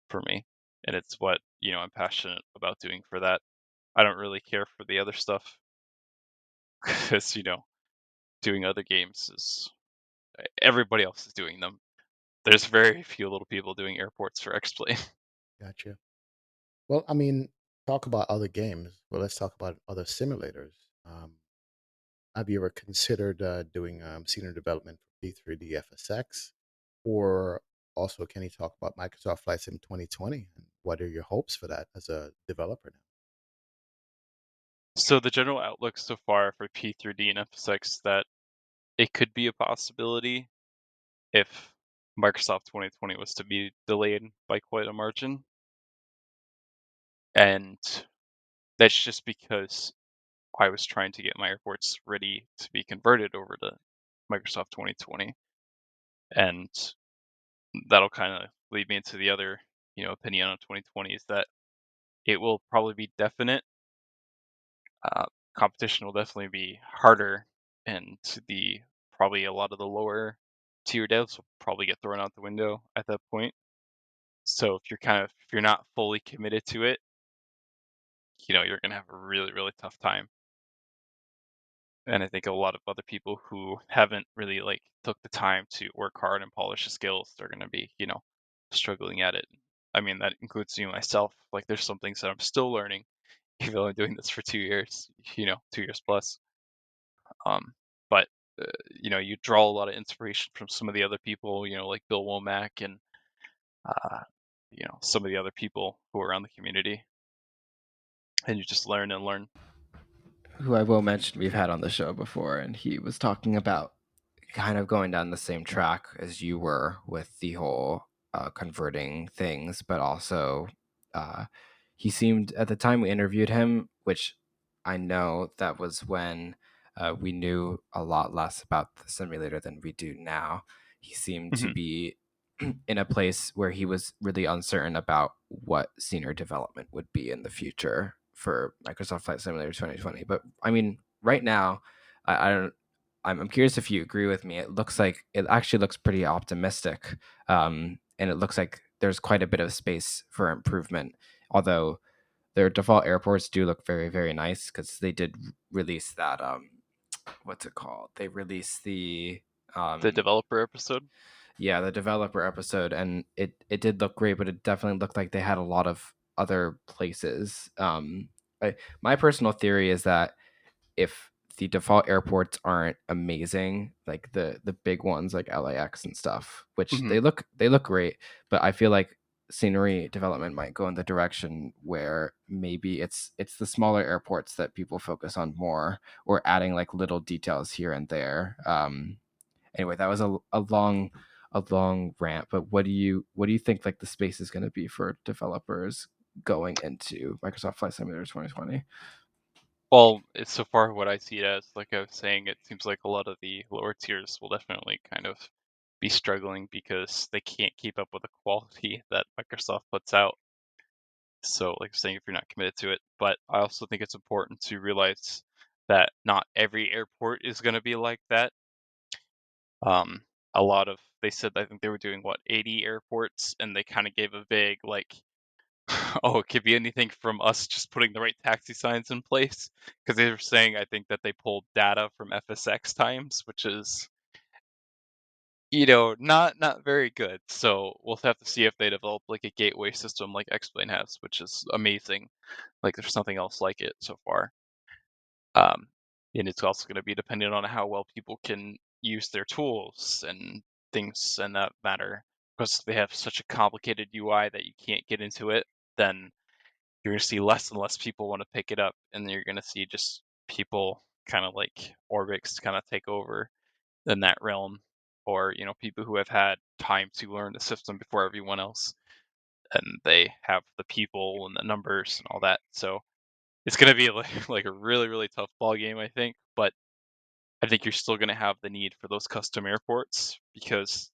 for me, and it's what I'm passionate about doing for that. I don't really care for the other stuff because doing other games is everybody else is doing them. There's very few little people doing airports for X-Plane. Gotcha. Well, I mean, talk about other games. Well, let's talk about other simulators. Um, have you ever considered doing senior development for P3D FSX? Or also, can you talk about Microsoft Flight Sim 2020? And what are your hopes for that as a developer now? So the general outlook so far for P3D and FSX that it could be a possibility if Microsoft 2020 was to be delayed by quite a margin. And that's just because I was trying to get my airports ready to be converted over to Microsoft 2020. And that'll kind of lead me into the other, opinion on 2020 is that it will probably be definite. Competition will definitely be harder, and probably a lot of the lower tier devs will probably get thrown out the window at that point. So if you're not fully committed to it, you're gonna have a really, really tough time. And I think a lot of other people who haven't really like took the time to work hard and polish the skills, they're gonna be, struggling at it. I mean, that includes me myself. Like there's some things that I'm still learning, even though I'm doing this for 2 years, 2 years plus. Um, but you draw a lot of inspiration from some of the other people, like Bill Womack and uh, some of the other people who are around the community, and you just learn and learn. Who I will mention we've had on the show before, and he was talking about kind of going down the same track as you were with the whole converting things, but also uh, he seemed at the time we interviewed him, which I know that was when we knew a lot less about the simulator than we do now. He seemed to Mhm. be in a place where he was really uncertain about what senior development would be in the future for Microsoft Flight Simulator 2020. But I mean, right now, I don't. I'm curious if you agree with me. It actually looks pretty optimistic, and it looks like there's quite a bit of space for improvement. Although their default airports do look very, very nice because they did release that. What's it called? They released the The um, developer episode. yeah, the developer episode, and it did look great, but it definitely looked like they had a lot of other places. My personal theory is that if the default airports aren't amazing, like the big ones like LAX and stuff, which Hmm. they look great, but I feel like scenery development might go in the direction where maybe it's the smaller airports that people focus on more, or adding like little details here and there. Anyway, that was a long rant, but what do you think like the space is going to be for developers going into Microsoft Flight Simulator 2020? Well, it's so far what I see it as, like I was saying, it seems like a lot of the lower tiers will definitely kind of be struggling because they can't keep up with the quality that Microsoft puts out. So, like I'm saying, if you're not committed to it, but I also think it's important to realize that not every airport is going to be like that. Um, a lot of they said I think they were doing what 80 airports, and they kind of gave a vague like, oh, it could be anything from us just putting the right taxi signs in place, because they were saying I think that they pulled data from FSX times, which is not very good. So we'll have to see if they develop like a gateway system like Explain has, which is amazing. Like there's something else like it so far. Um, and it's also going to be dependent on how well people can use their tools and things in that matter. Because they have such a complicated UI that you can't get into it, then you're going to see less and less people want to pick it up, and you're going to see just people kind of like Orbix kind of take over in that realm, or people who have had time to learn the system before everyone else, and they have the people and the numbers and all that. So it's going to be like a really really tough ball game, I think. But I think you're still going to have the need for those custom airports because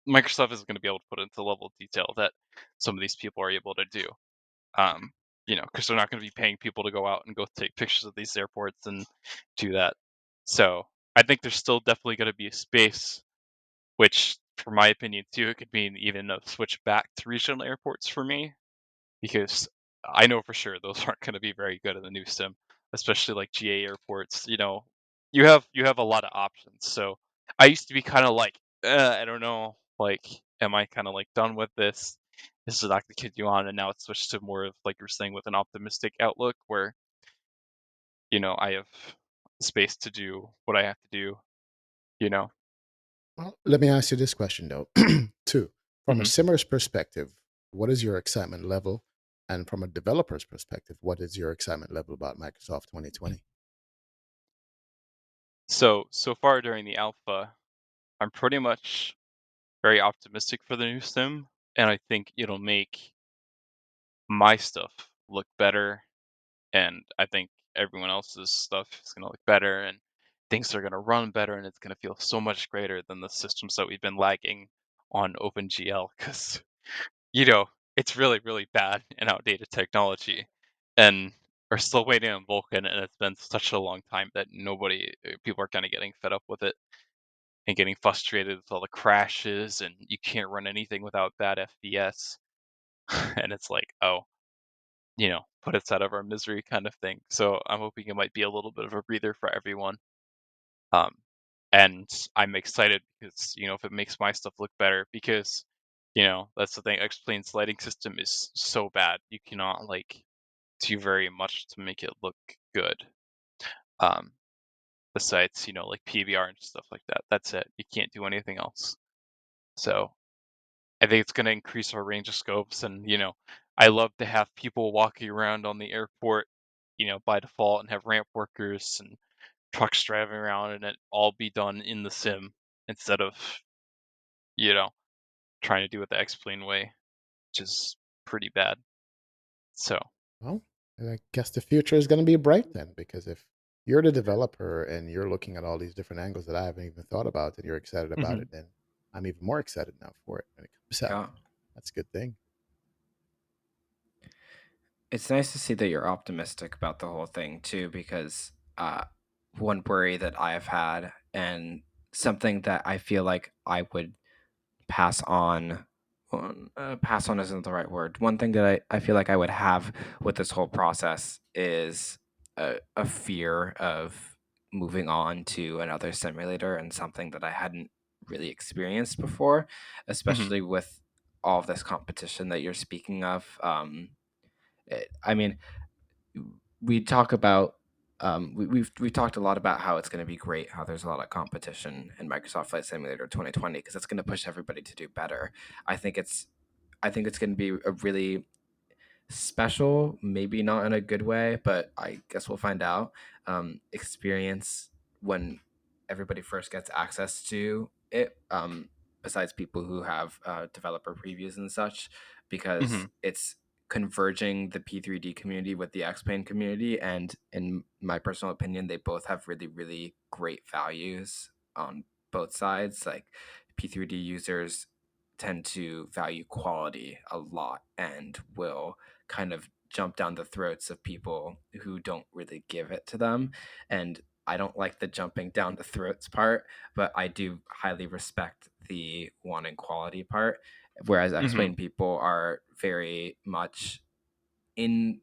Microsoft isn't going to be able to put into the level of detail that some of these people are able to do. Um, because they're not going to be paying people to go out and go take pictures of these airports and do that. So I think there's still definitely going to be a space, which, for my opinion too, it could mean even a switch back to regional airports for me, because I know for sure those aren't going to be very good in the new sim, especially like GA airports. You have a lot of options. So I used to be kind of like, I don't know, like, am I kind of like done with this? This is not the kid you on, and now it's switched to more of like you're saying with an optimistic outlook, where I have space to do what I have to do. You know. Well, let me ask you this question though, too. From a Hmm. simmer's perspective, what is your excitement level? And from a developer's perspective, what is your excitement level about Microsoft 2020? So far during the alpha, I'm pretty much very optimistic for the new sim, and I think it'll make my stuff look better, and I think everyone else's stuff is going to look better, and things are going to run better, and it's going to feel so much greater than the systems that we've been lagging on OpenGL, because you know it's really really bad and outdated technology, and we're still waiting on Vulkan, and it's been such a long time that people are kind of getting fed up with it and getting frustrated with all the crashes, and you can't run anything without bad FPS. And it's like, oh, put us out of our misery kind of thing. So I'm hoping it might be a little bit of a breather for everyone. Um, and I'm excited because, if it makes my stuff look better, because, that's the thing. Explain's lighting system is so bad. You cannot like do very much to make it look good. Um, besides, like PBR and stuff like that. That's it. You can't do anything else. So I think it's going to increase our range of scopes. And, I love to have people walking around on the airport, by default, and have ramp workers and trucks driving around, and it all be done in the sim instead of, you know, trying to do it the X-Plane way, which is pretty bad. So, Well, I guess the future is going to be bright then, because if you're the developer and you're looking at all these different angles that I haven't even thought about and you're excited about mhm. it, then I'm even more excited now for it when it comes out. Yeah. That's a good thing. It's nice to see that you're optimistic about the whole thing too, because one worry that I've had, and something that I feel like I would pass on. Pass on isn't the right word. One thing that I feel like I would have with this whole process is a fear of moving on to another simulator and something that I hadn't really experienced before, Mhm. especially with all of this competition that you're speaking of. I mean, we talk about we've talked a lot about how it's going to be great, how there's a lot of competition in Microsoft Flight Simulator 2020 because it's going to push everybody to do better. I think it's I think it's going to be a really special, maybe not in a good way, but I guess we'll find out. Experience when everybody first gets access to it. Besides people who have developer previews and such, because Hmm. it's converging the P3D community with the X-Plane community, and in my personal opinion, they both have really, really great values on both sides. Like P3D users tend to value quality a lot and will kind of jump down the throats of people who don't really give it to them. And I don't like the jumping down the throats part, but I do highly respect the wanting quality part. Whereas Hmm. X-Plane people are very much in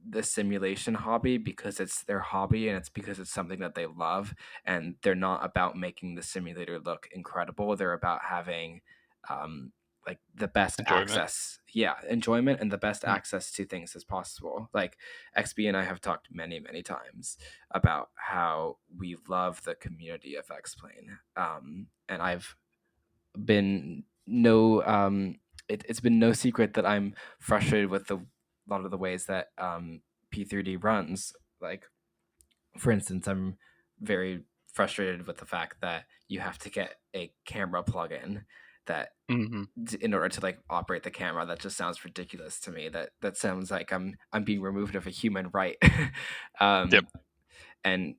the simulation hobby because it's their hobby and it's because it's something that they love, and they're not about making the simulator look incredible. They're about having um, like the best Enjoyment. access, yeah, enjoyment and the best Mm. access to things as possible. Like XB and I have talked many times about how we love the community of X-Plane, and I've been no it's been no secret that I'm frustrated with a lot of the ways that P3D runs. Like, for instance, I'm very frustrated with the fact that you have to get a camera plugin that Hmm. in order to like operate the camera. That just sounds ridiculous to me. That sounds like I'm being removed of a human right. Yep. um, and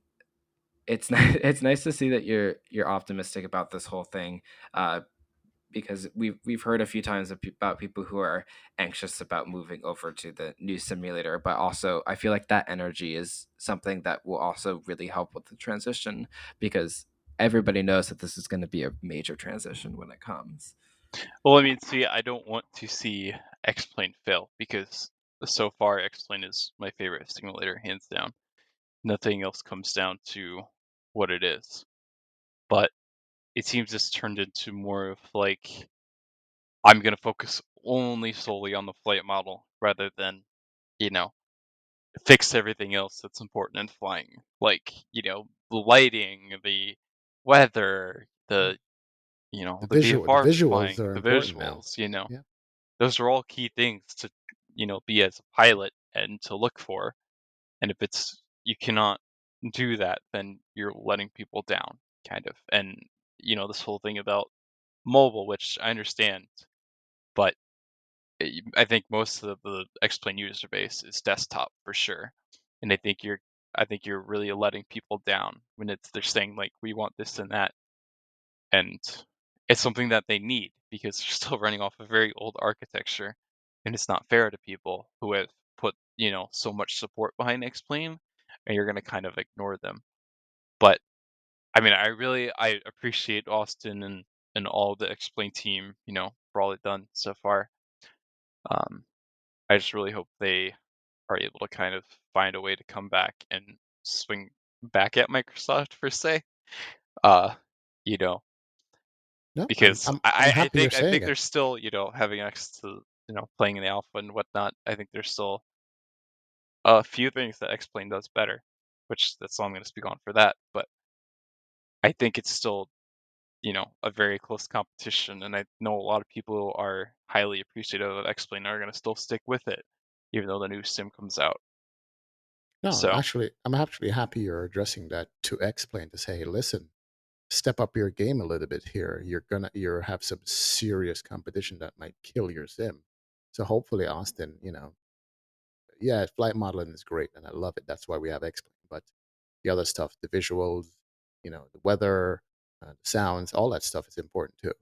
it's it's nice to see that you're optimistic about this whole thing. Because we've heard a few times about people who are anxious about moving over to the new simulator, but also I feel like that energy is something that will also really help with the transition because everybody knows that this is going to be a major transition when it comes. Well, I mean, see, I don't want to see X-Plane fail because so far X-Plane is my favorite simulator, hands down. Nothing else comes down to what it is. But it seems it's turned into more of like I'm gonna focus only solely on the flight model rather than, you know, fix everything else that's important in flying. Like, the lighting, the weather, the The VFR visuals flying, are the important now. visuals. Yeah. Those are all key things to, be as a pilot and to look for. And if you cannot do that, then you're letting people down, kind of. And, this whole thing about mobile, which I understand, but I think most of the X-Plane user base is desktop for sure. And I think you're really letting people down when they're saying like we want this and that, and it's something that they need because they're still running off a very old architecture, and it's not fair to people who have put so much support behind X-Plane, and you're gonna kind of ignore them. But I mean, I appreciate Austin and all the X-Plane team, for all they've done so far. Um, I just really hope they are able to kind of find a way to come back and swing back at Microsoft per se. Uh, you know, No, because I'm I happy you're think I saying think it. they're still, having access to, playing in the alpha and whatnot. I think there's still a few things that X-Plane does better, which that's all I'm going to speak on for that. But I think it's still, a very close competition, and I know a lot of people who are highly appreciative of X-Plane are going to still stick with it, even though the new sim comes out. No, So, I'm actually happy you're addressing that to explain to say, hey, listen, step up your game a little bit here. You're have some serious competition that might kill your sim. So hopefully, Austin, yeah, flight modeling is great and I love it. That's why we have X-Plane. But the other stuff, the visuals, the weather, the sounds, all that stuff is important too.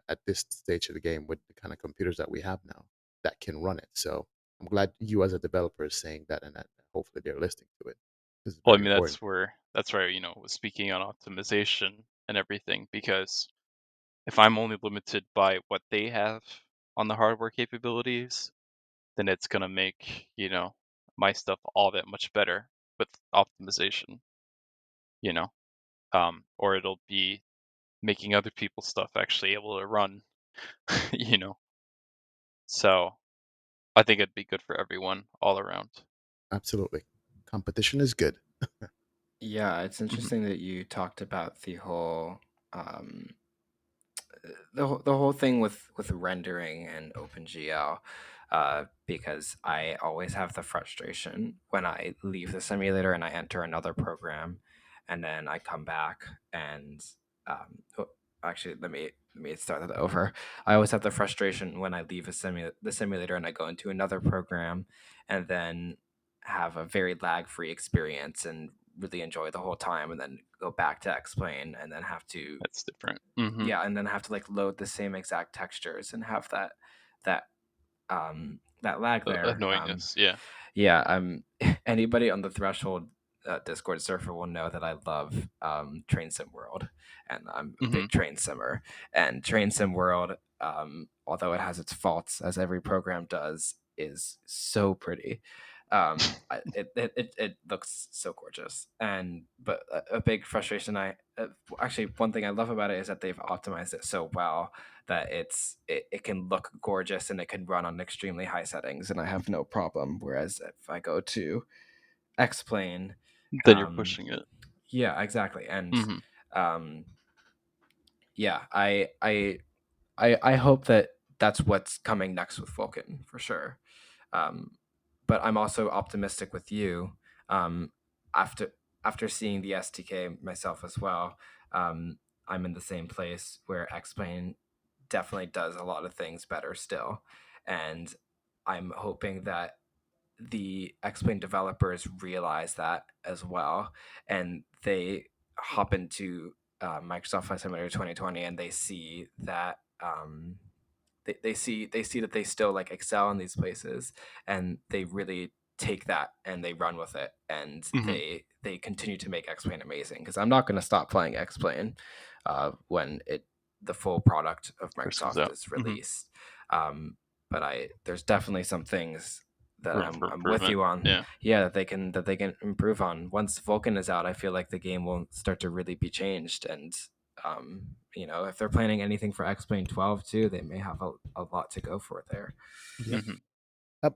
At this stage of the game with the kind of computers that we have now that can run it. So I'm glad you as a developer is saying that, and that hopefully they're listening to it. This is well, I very mean, important. that's where was speaking on optimization and everything, because if I'm only limited by what they have on the hardware capabilities, then it's gonna make, my stuff all that much better with optimization, you know. Or it'll be making other people's stuff actually able to run, you know. So I think it'd be good for everyone all around. Absolutely. Competition is good. Yeah, it's Mhm. interesting that you talked about um, the whole thing with rendering and OpenGL, because I always have the frustration when I leave the simulator and I enter another program, and then I come back and oh, actually let me start that over. I always have the frustration when I leave the simulator and I go into another program, and then have a very lag free experience and really enjoy the whole time, and then go back to explain and then have to That's different. yeah, and then have to like load the same exact textures and have that that lag there. Annoyingness. Yeah. Yeah, anybody on the Threshold Discord server will know that I love Train Sim World, and I'm a Hmm. big Train Simmer. And Train Sim World, although it has its faults, as every program does, is so pretty. It looks so gorgeous, and but a big frustration actually one thing I love about it is that they've optimized it so well that it can look gorgeous and it can run on extremely high settings and I have no problem. Whereas if I go to X-Plane, Then you're um, pushing it. yeah, exactly, and Hmm. um, yeah, I hope that that's what's coming next with Vulkan for sure. Um, but I'm also optimistic with you. Um, after after seeing the STK myself as well, I'm in the same place where X-Plane definitely does a lot of things better still, and I'm hoping that the X-Plane developers realize that as well, and they hop into Microsoft Flight Simulator 2020, and they see that they see that they still like excel in these places, and they really take that and they run with it, and Hmm. they continue to make X-Plane amazing. Because I'm not going to stop playing X-Plane when it the full product of First comes Microsoft out. is Hmm. released. But I there's definitely some things that Room for I'm with improvement. you on. Yeah. Yeah, that they can improve on. Once Vulcan is out, I feel like the game will start to really be changed. And if they're planning anything for X-Plane 12 too, they may have a lot to go for there. Yep. Hmm. Uh,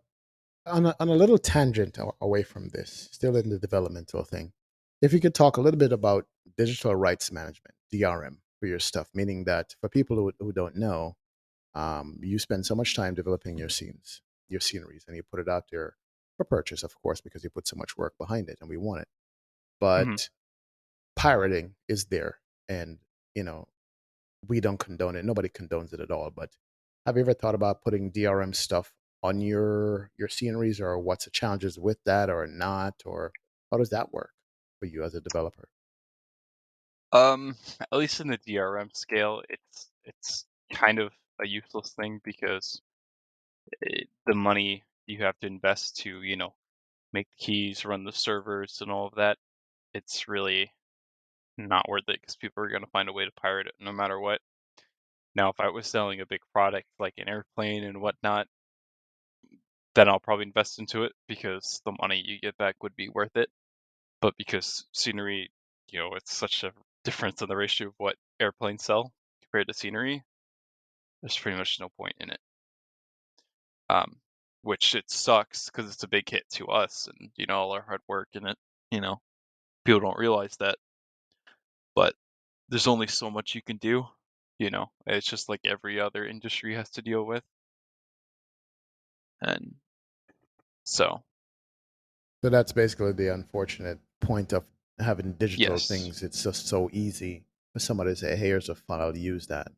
on a little tangent away from this, still in the developmental thing, if you could talk a little bit about digital rights management, DRM, for your stuff, meaning that for people who don't know, you spend so much time developing your sceneries, and you put it out there for purchase, of course, because you put so much work behind it, and we want it. Hmm. But pirating is there, and you know we don't condone it. Nobody condones it at all. But have you ever thought about putting DRM stuff on your sceneries, or what's the challenges with that, or not, or how does that work for you as a developer? At least in the DRM scale, it's kind of a useless thing because the money you have to invest to, make the keys, run the servers, and all of that, it's really not worth it because people are going to find a way to pirate it no matter what. Now, if I was selling a big product like an airplane and whatnot, then I'll probably invest into it because the money you get back would be worth it. But because scenery, it's such a difference in the ratio of what airplanes sell compared to scenery, there's pretty much no point in it. Which it sucks because it's a big hit to us and all our hard work in it. You know, people don't realize that, but there's only so much you can do. It's just like every other industry has to deal with, and so So that's basically the unfortunate point of having digital yes. things. It's just so easy for somebody to say, "Hey, here's a file, use that."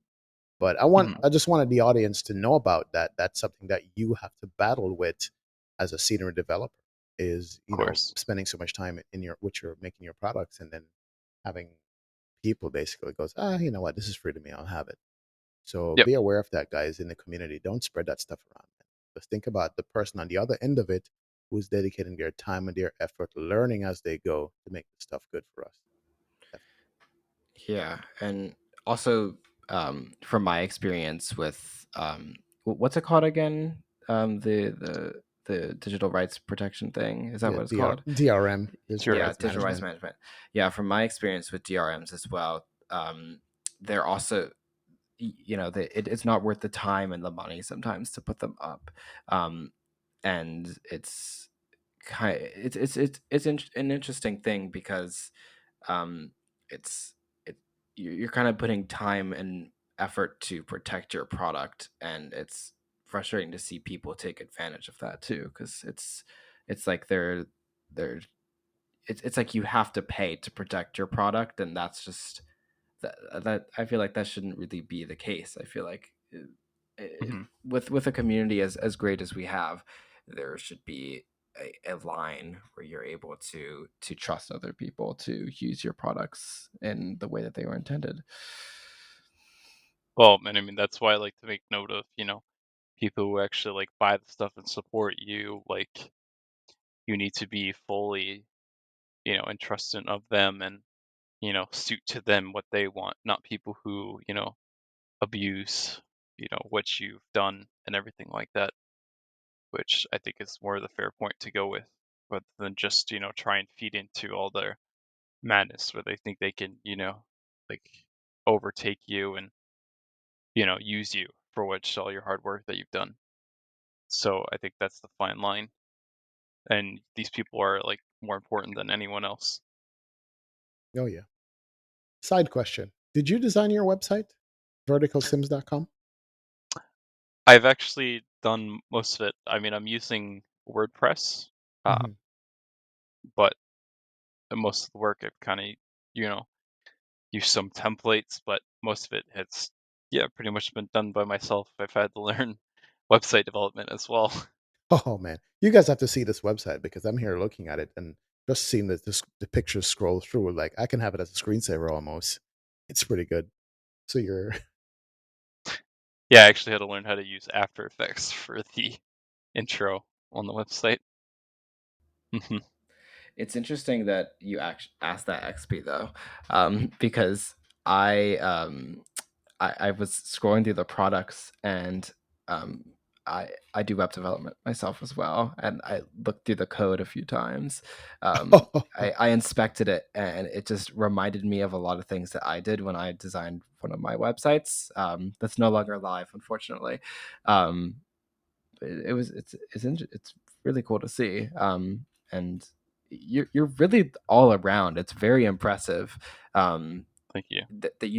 But Hmm. I just wanted the audience to know about that. That's something that you have to battle with as a senior developer. Is Of course. spending so much time in your which you're making your products, and then having people basically goes, you know what, this is free to me, I'll have it. So Yep. be aware of that, guys, in the community. Don't spread that stuff around. Just think about the person on the other end of it who's dedicating their time and their effort, learning as they go to make the stuff good for us. Yeah, and also from my experience with what's it called again? The digital rights protection thing, is that Yeah, what it's called? DRM, digital Yeah, DRM. rights digital rights management. management. Yeah, from my experience with DRMs as well, they're also it's not worth the time and the money sometimes to put them up. and it's an interesting thing because um, it's it you're kind of putting time and effort to protect your product, and it's frustrating to see people take advantage of that too, because it's like they're it's like you have to pay to protect your product, and that's just that I feel like that shouldn't really be the case. I feel like Hmm. with a community as great as we have, there should be a line where you're able to trust other people to use your products in the way that they were intended. Well, and I mean that's why I like to make note of, people who actually like buy the stuff and support you. Like you need to be fully, entrusted of them and suit to them what they want, not people who abuse what you've done and everything like that. Which I think is more the fair point to go with, rather than just try and feed into all their madness where they think they can like overtake you and use you for all your hard work that you've done. So I think that's the fine line, and these people are like more important than anyone else. Oh yeah. Side question: did you design your website, verticalsims.com? I've actually done most of it. I mean, I'm using WordPress, Mm-hmm. but most of the work I've kind of you know used some templates, but most of it has pretty much been done by myself. I've had to learn website development as well. Oh man, you guys have to see this website because I'm here looking at it and just seeing the pictures scroll through. Like I can have it as a screensaver almost. It's pretty good. So you're Yeah, I actually had to learn how to use After Effects for the intro on the website. Hmm. It's interesting that you asked that XP though, because I um, I was scrolling through the products, and um, I do web development myself as well, and I looked through the code a few times. I inspected it, and it just reminded me of a lot of things that I did when I designed one of my websites. That's no longer live, unfortunately. Um, it was it's really cool to see, and you're really all around. It's very impressive. Thank you. That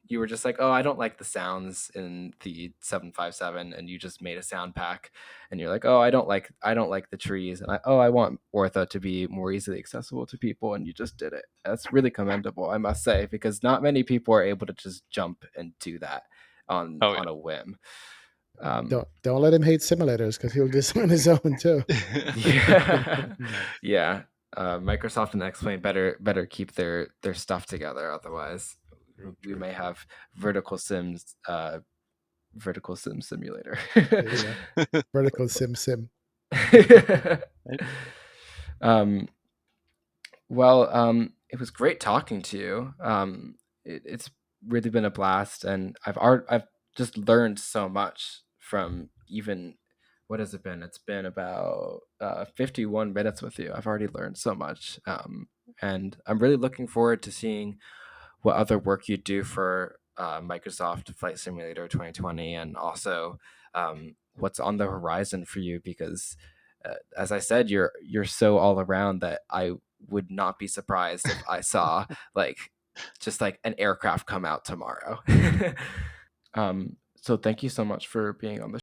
you were just like, oh, I don't like the sounds in the 757, and you just made a sound pack, and you're like, oh, I don't like the trees, and I want ortho to be more easily accessible to people, and you just did it. That's really commendable, I must say, because not many people are able to just jump and do that Oh on a whim. don't let him hate simulators because he'll do some on his own too. yeah. Yeah, yeah. Microsoft and X-Plane better keep their stuff together, otherwise True, we true, may true. have vertical sims vertical sim simulator. Yeah, vertical sim. um, well, it was great talking to you. It's really been a blast, and I've just learned so much from even what has it been? It's been about 51 minutes with you. I've already learned so much, and I'm really looking forward to seeing what other work you do for Microsoft Flight Simulator 2020, and also what's on the horizon for you. Because, as I said, you're so all around that I would not be surprised if I saw like just like an aircraft come out tomorrow. So thank you so much for being on the